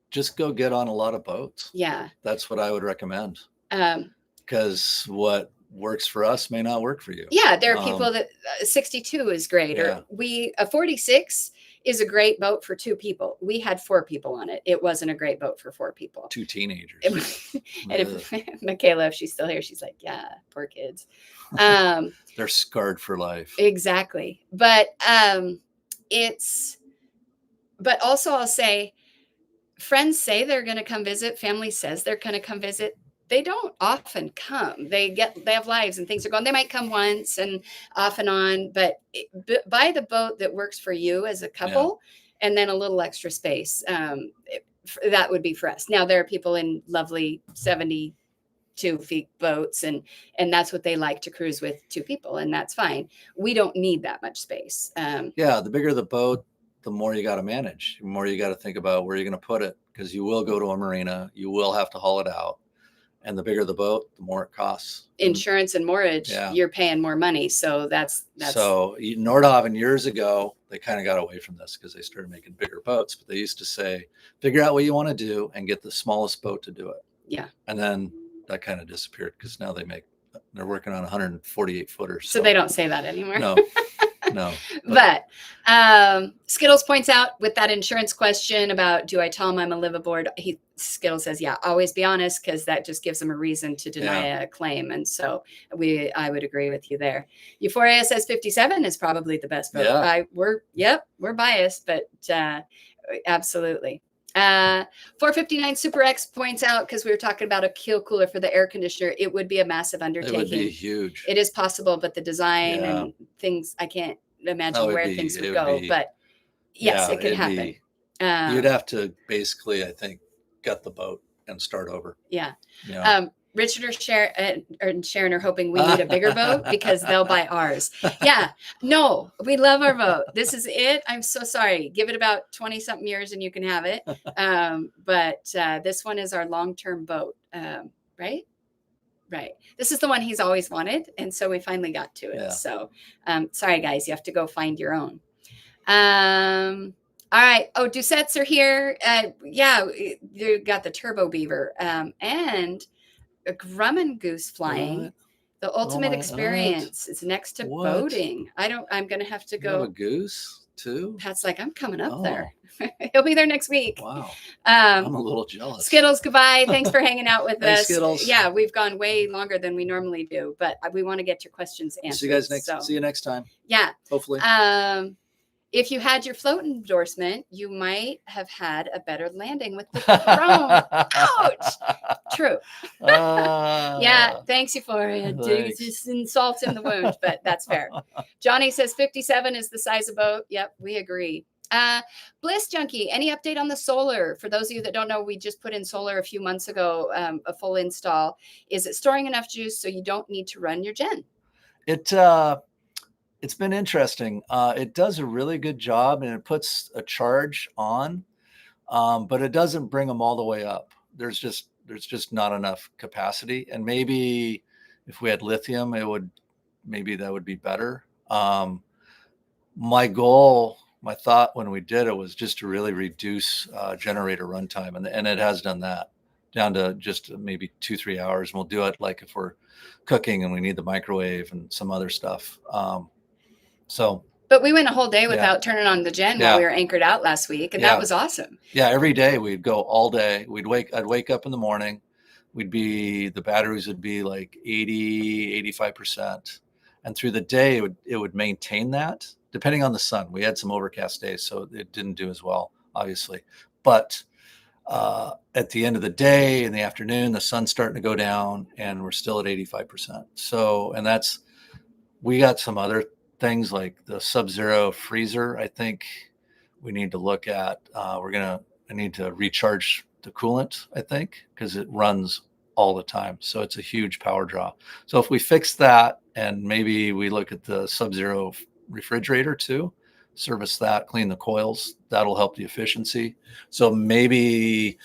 Just go get on a lot of boats. Yeah. That's what I would recommend. Because what works for us may not work for you. Yeah, there are people that 62 is great, or a 46 is a great boat for 2 people. We had 4 people on it. It wasn't a great boat for 4 people. 2 teenagers. And Michaela, if she's still here, she's like, yeah, poor kids. They're scarred for life. Exactly. But but also I'll say, friends say they're going to come visit. Family says they're going to come visit. They don't often come. They have lives and things are going. They might come once and off and on, but buy the boat that works for you as a couple, and then a little extra space. That would be for us. Now there are people in lovely 72 feet boats, and that's what they like to cruise with 2 people, and that's fine. We don't need that much space. The bigger the boat, the more you got to manage. The more you got to think about where you're going to put it, because you will go to a marina. You will have to haul it out. And the bigger the boat, the more it costs. Insurance and mortgage, you're paying more money. So that's so Nordhavn years ago, they kind of got away from this because they started making bigger boats. But they used to say, figure out what you want to do and get the smallest boat to do it. Yeah. And then that kind of disappeared because now they're working on 148 footers. So they don't say that anymore. No. No. But Skittles points out with that insurance question about, do I tell him I'm a live aboard? Skittles says, yeah, always be honest, because that just gives them a reason to deny a claim. And so I would agree with you there. Euphoria says 57 is probably the best boat. We're biased, but absolutely. 459 Super X points out, because we were talking about a keel cooler for the air conditioner, it would be a massive undertaking. It would be huge. It is possible, but the design and things, I can't imagine where things would go. But yes, it can happen. You'd have to basically, I think, gut the boat and start over. Yeah. Richard or Sharon are hoping we need a bigger boat because they'll buy ours. Yeah. No, we love our boat. This is it. I'm so sorry. Give it about 20 something years and you can have it. But this one is our long-term boat. Right. This is the one he's always wanted. And so we finally got to it. Yeah. So sorry, guys, you have to go find your own. All right. Oh, Doucettes are here. You got the Turbo Beaver and a Grumman Goose flying. What? The ultimate experience is next to boating. I'm going to have to go. You have a goose too? Pat's like, I'm coming up there. He'll be there next week. Wow. I'm a little jealous. Skittles, goodbye. Thanks for hanging out with us. Skittles. Yeah, we've gone way longer than we normally do, but we want to get your questions answered. See you next time. Yeah. Hopefully. If you had your float endorsement, you might have had a better landing with the drone. Ouch. True. Yeah. Thanks, Euphoria. Just insult in the wound, but that's fair. Johnny says 57 is the size of boat. Yep, we agree. Bliss Junkie, any update on the solar? For those of you that don't know, we just put in solar a few months ago, a full install. Is it storing enough juice so you don't need to run your gen? It's been interesting. It does a really good job and it puts a charge on, but it doesn't bring them all the way up. There's just not enough capacity. And maybe if we had lithium, that would be better. My thought when we did it was just to really reduce generator runtime. And it has done that down to just maybe 2-3 hours. And we'll do it like if we're cooking and we need the microwave and some other stuff. But we went a whole day without turning on the gen while we were anchored out last week. And that was awesome. Yeah. Every day we'd go all day. I'd wake up in the morning. The batteries would be like 80-85%. And through the day, it would maintain that depending on the sun. We had some overcast days, so it didn't do as well, obviously. But at the end of the day, in the afternoon, the sun's starting to go down and we're still at 85%. So, and we got some other things like the Sub-Zero freezer. I think we need to look at, I need to recharge the coolant, I think, because it runs all the time. So it's a huge power draw. So if we fix that and maybe we look at the Sub-Zero refrigerator too, service that, clean the coils, that'll help the efficiency. So maybe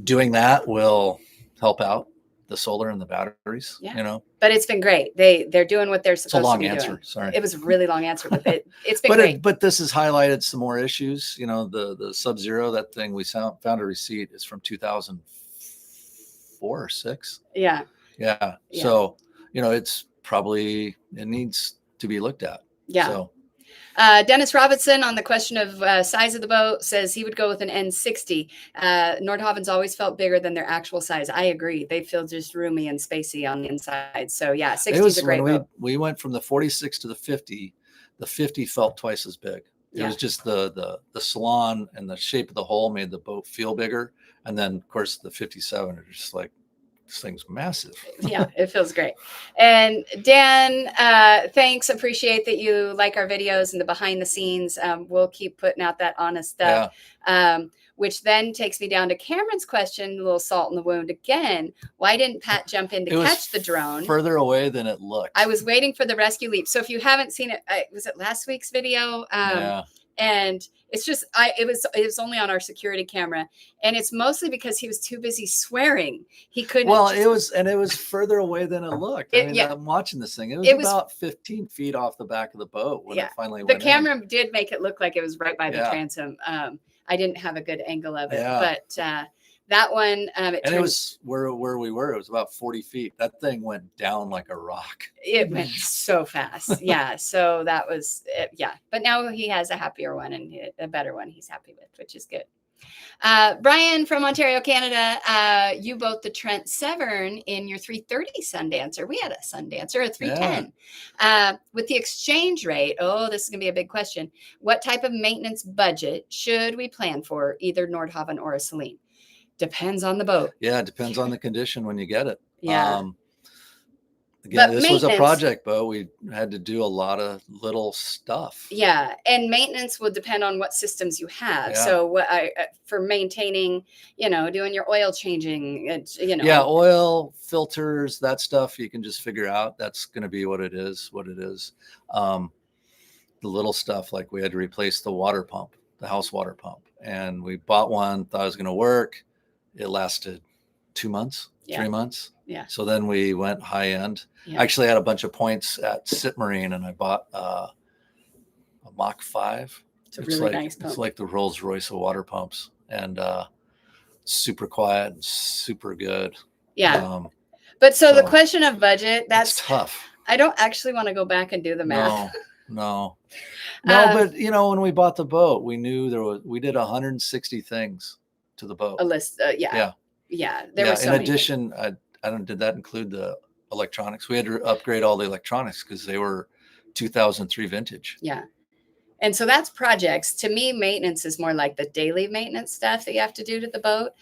doing that will help out the solar and the batteries, But it's been great. They're doing what they're supposed to be doing. It's a long answer. Sorry. It was a really long answer, but it's been great. But this has highlighted some more issues. The Sub-Zero, that thing we found a receipt is from 2004 or 6. Yeah. So, it needs to be looked at. Yeah. So. Dennis Robinson on the question of size of the boat says he would go with an N60. Nordhavn's always felt bigger than their actual size. I agree. They feel just roomy and spacey on the inside. So yeah, 60 is a great boat. We went from the 46 to the 50. The 50 felt twice as big. It was just the salon and the shape of the hull made the boat feel bigger. And then of course the 57 are just like, this thing's massive. Yeah, it feels great. And Dan, thanks. Appreciate that you like our videos and the behind the scenes. We'll keep putting out that honest stuff. Which then takes me down to Cameron's question, a little salt in the wound again. Why didn't Pat jump in to catch the drone? Further away than it looked. I was waiting for the rescue leap. So if you haven't seen it, was it last week's video? And it's just, it was only on our security camera, and it's mostly because he was too busy swearing. He couldn't. Well, it was further away than it looked. I mean, I'm watching this thing. It was about 15 feet off the back of the boat when it finally went in. The camera did make it look like it was right by the transom. I didn't have a good angle of it, but that one, it was where we were. It was about 40 feet. That thing went down like a rock. It went so fast. Yeah. So that was, but now he has a happier one and a better one he's happy with, which is good. Brian from Ontario, Canada, you boat the Trent Severn in your 330 Sundancer. We had a Sundancer, a 310. With the exchange rate, this is going to be a big question. What type of maintenance budget should we plan for either Nordhavn or a Celine? Depends on the boat. Yeah, it depends on the condition when you get it. Yeah. Again, this was a project boat. We had to do a lot of little stuff. Yeah, and maintenance will depend on what systems you have. Yeah. So for maintaining, doing your oil changing, Yeah, oil, filters, that stuff you can just figure out. That's going to be what it is. The little stuff, like we had to replace the water pump, the house water pump. And we bought one, thought it was going to work. It lasted 2 months, 3 months. Yeah. So then we went high end. Yeah. I actually had a bunch of points at Sit Marine, and I bought a Mach 5. It's a really nice pump. It's like the Rolls Royce of water pumps, and super quiet and super good. Yeah. But so the question of budget, that's tough. I don't actually want to go back and do the math. No. But when we bought the boat, we knew we did 160 things to the boat. A list. Yeah. There were so in addition, did that include the electronics? We had to upgrade all the electronics because they were 2003 vintage. Yeah. And so that's projects. To me, maintenance is more like the daily maintenance stuff that you have to do to the boat.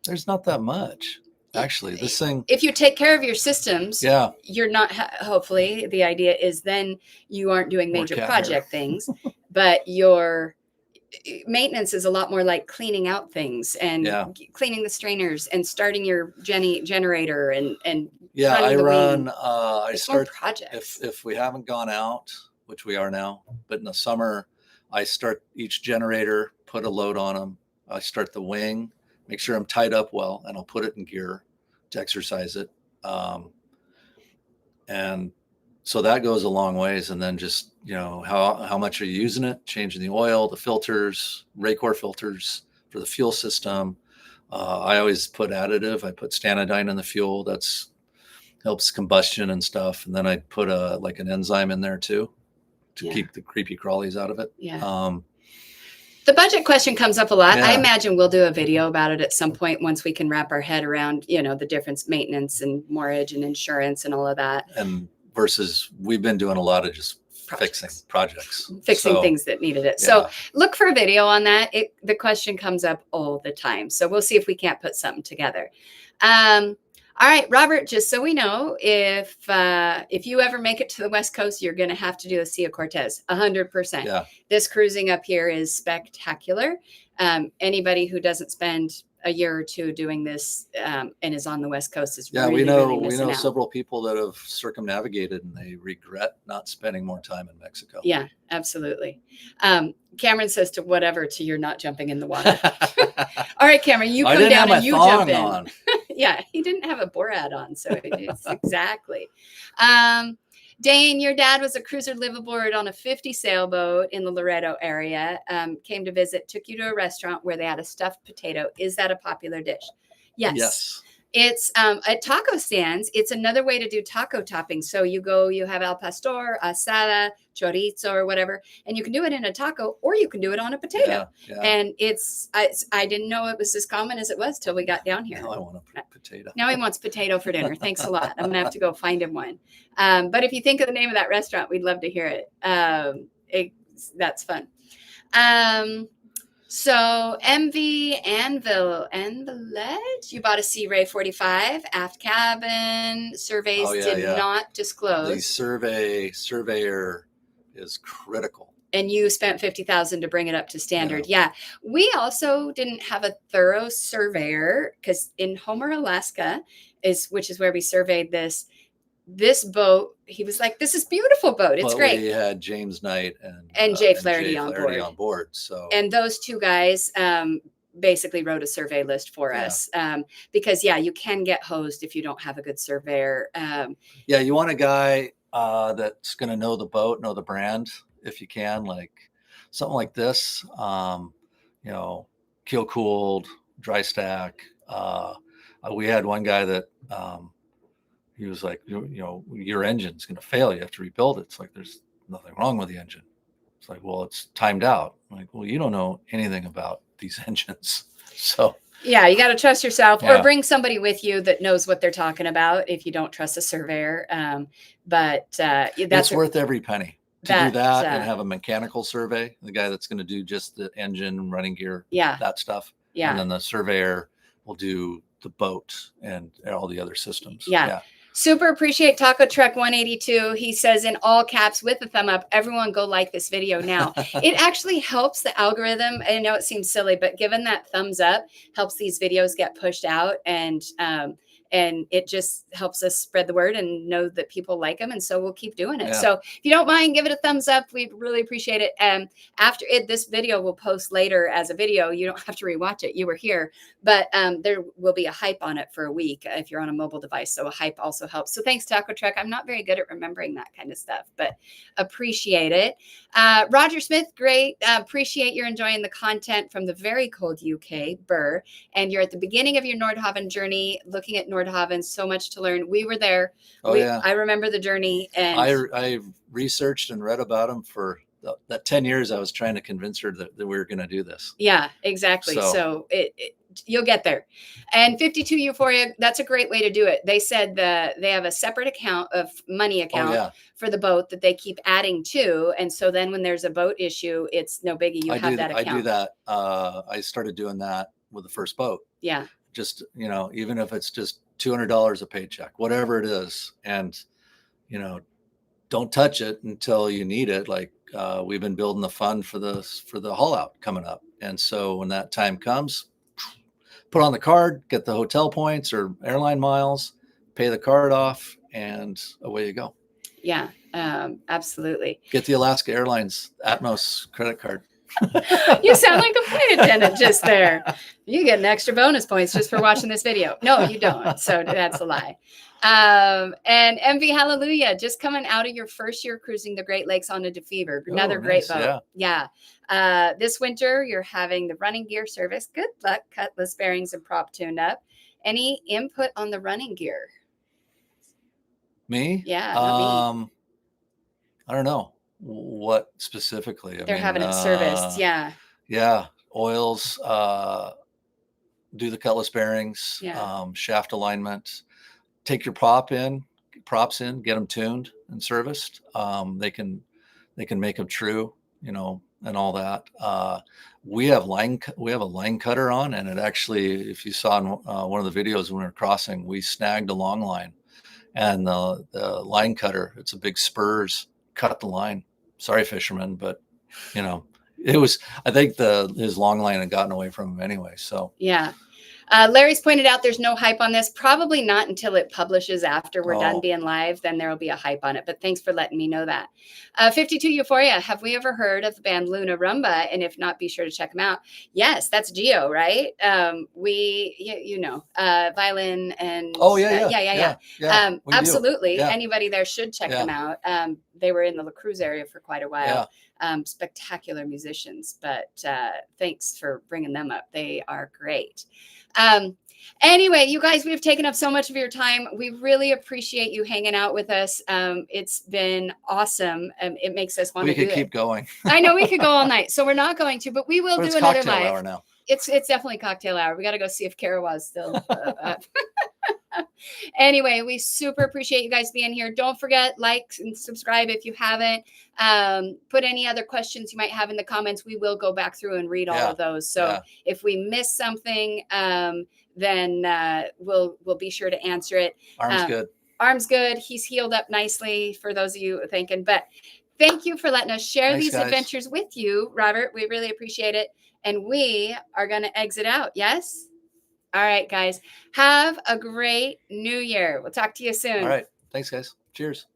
There's not that much. Actually, this thing, if you take care of your systems, you're not, hopefully the idea is then you aren't doing major project things, but your maintenance is a lot more like cleaning out things and cleaning the strainers and starting your generator and I run I start projects. If we haven't gone out, which we are now, but in the summer I start each generator, put a load on them. I start the wing, make sure I'm tied up well, and I'll put it in gear to exercise it. And so that goes a long ways. And then just, how much are you using it? Changing the oil, the filters, Raycor filters for the fuel system. I always put additive. I put Stanidine in the fuel. That's helps combustion and stuff. And then I put an enzyme in there too, to keep the creepy crawlies out of it. Yeah. The budget question comes up a lot. I imagine we'll do a video about it at some point once we can wrap our head around, the difference, maintenance and mortgage and insurance and all of that. And versus we've been doing a lot of just fixing things that needed it. Yeah. So look for a video on that. The question comes up all the time. So we'll see if we can't put something together. All right, Robert, just so we know, if you ever make it to the West Coast, you're going to have to do the Sea of Cortez, 100%. Yeah. This cruising up here is spectacular. Anybody who doesn't spend a year or two doing this and is on the West Coast is really we know several people that have circumnavigated and they regret not spending more time in Mexico. Yeah, absolutely. Cameron says to you're not jumping in the water. All right, Cameron, you come down and you jump in. On. Yeah, he didn't have a Borat on, so it's exactly. Dane, your dad was a cruiser liveaboard on a 50 sailboat in the Loreto area, came to visit, took you to a restaurant where they had a stuffed potato. Is that a popular dish? Yes. It's at taco stands. It's another way to do taco toppings. So you have al pastor, asada, chorizo, or whatever, and you can do it in a taco, or you can do it on a potato. Yeah. And I didn't know it was as common as it was till we got down here. Now I want a potato. Now he wants potato for dinner. Thanks a lot. I'm gonna have to go find him one. But if you think of the name of that restaurant, we'd love to hear it. That's fun. So MV Anvil and the Ledge, you bought a Sea Ray 45 aft cabin. Surveys did not disclose. The surveyor is critical. And you spent $50,000 to bring it up to standard. Yeah. We also didn't have a thorough surveyor because in Homer, Alaska, which is where we surveyed this, this boat, he was like, this is beautiful boat. It's but great. we had James Knight And Jay Flaherty on board. So, and those two guys basically wrote a survey list for us because you can get hosed if you don't have a good surveyor. Yeah, you want a guy that's going to know the boat, know the brand, if you can, like something like this. You know, keel cooled, dry stack. We had one guy that he was like, you know, your engine's going to fail. You have to rebuild it. It's like there's nothing wrong with the engine. It's like, well, it's timed out. I'm like, well, you don't know anything about these engines, so. Yeah, you got to trust yourself Yeah. or bring somebody with you that knows what they're talking about if you don't trust a surveyor. But that's it's worth every penny to do that and have a mechanical survey, the guy that's going to do just the engine, running gear, that stuff. Yeah. And then the surveyor will do the boat and all the other systems. Yeah. Super appreciate Taco Truck 182. He says in all caps with a thumb up, everyone go like this video now. It actually helps the algorithm. I know it seems silly, but given that thumbs up helps these videos get pushed out, and it just helps us spread the word and know that people like them. And so we'll keep doing it. So if you don't mind, give it a thumbs up. We'd really appreciate it. After this video will post later as a video. You don't have to rewatch it. You were here, but there will be a hype on it for a week if you're on a mobile device. So a hype also helps. So thanks, Taco Truck. I'm not very good at remembering that kind of stuff, but appreciate it. Roger Smith, great. Appreciate you're enjoying the content from the very cold UK, Burr. And you're at the beginning of your Nordhavn journey, looking at Nordhavn, so much to learn. We were there. I remember the journey. And I researched and read about them for that 10 years. I was trying to convince her that we were going to do this. Yeah, exactly. So you'll get there. And 52 Euphoria, that's a great way to do it. They said that they have a separate money account for the boat that they keep adding to. And so then when there's a boat issue, it's no biggie. You have that account. I do that. I started doing that with the first boat. Yeah. Just, you know, even if it's just $200 a paycheck, whatever it is. And, you know, don't touch it until you need it. Like we've been building the fund for the haul out coming up. And so when that time comes, put on the card, get the hotel points or airline miles, pay the card off, and away you go. Yeah, absolutely. Get the Alaska Airlines Atmos credit card. You sound like a flight attendant just there. You get an extra bonus points just for watching this video. No, you don't. So that's a lie. And MV Hallelujah, just coming out of your first year cruising the Great Lakes on a DeFever. Another great boat. Yeah. This winter, you're having the running gear service. Good luck, cutlass bearings and prop tuned up. Any input on the running gear? Me? Yeah. Not me. I don't know what specifically. They're having it serviced. Yeah. Yeah. Oils, do the cutlass bearings, shaft alignment, take your props in, get them tuned and serviced. They can make them true, you know, and all that. We have a line cutter on, and it actually, if you saw in one of the videos when we were crossing, we snagged a long line, and the line cutter, it's a big spurs, cut the line. Sorry, fisherman, but you know, I think his long line had gotten away from him anyway. So yeah. Larry's pointed out there's no hype on this. Probably not until it publishes after we're done being live. Then there will be a hype on it. But thanks for letting me know that. 52 Euphoria. Have we ever heard of the band Luna Rumba? And if not, be sure to check them out. Yes, that's Geo, right? Violin and absolutely. Anybody there should check them out. They were in the La Cruz area for quite a while. Spectacular musicians, but thanks for bringing them up. They are great. Anyway, you guys, we've taken up so much of your time. We really appreciate you hanging out with us. It's been awesome. It makes us want to do it. We could keep going. I know we could go all night, so we're not going to, but we will do another live. Hour now. It's definitely cocktail hour. We got to go see if Karawa's still up. Anyway, we super appreciate you guys being here. Don't forget, like and subscribe if you haven't. Put any other questions you might have in the comments. We will go back through and read all of those. So if we miss something, then we'll be sure to answer it. Arm's good. Arm's good. He's healed up nicely, for those of you thinking. But thank you for letting us share these adventures with you, Robert. We really appreciate it. And we are going to exit out. Yes? All right, guys. Have a great new year. We'll talk to you soon. All right. Thanks, guys. Cheers.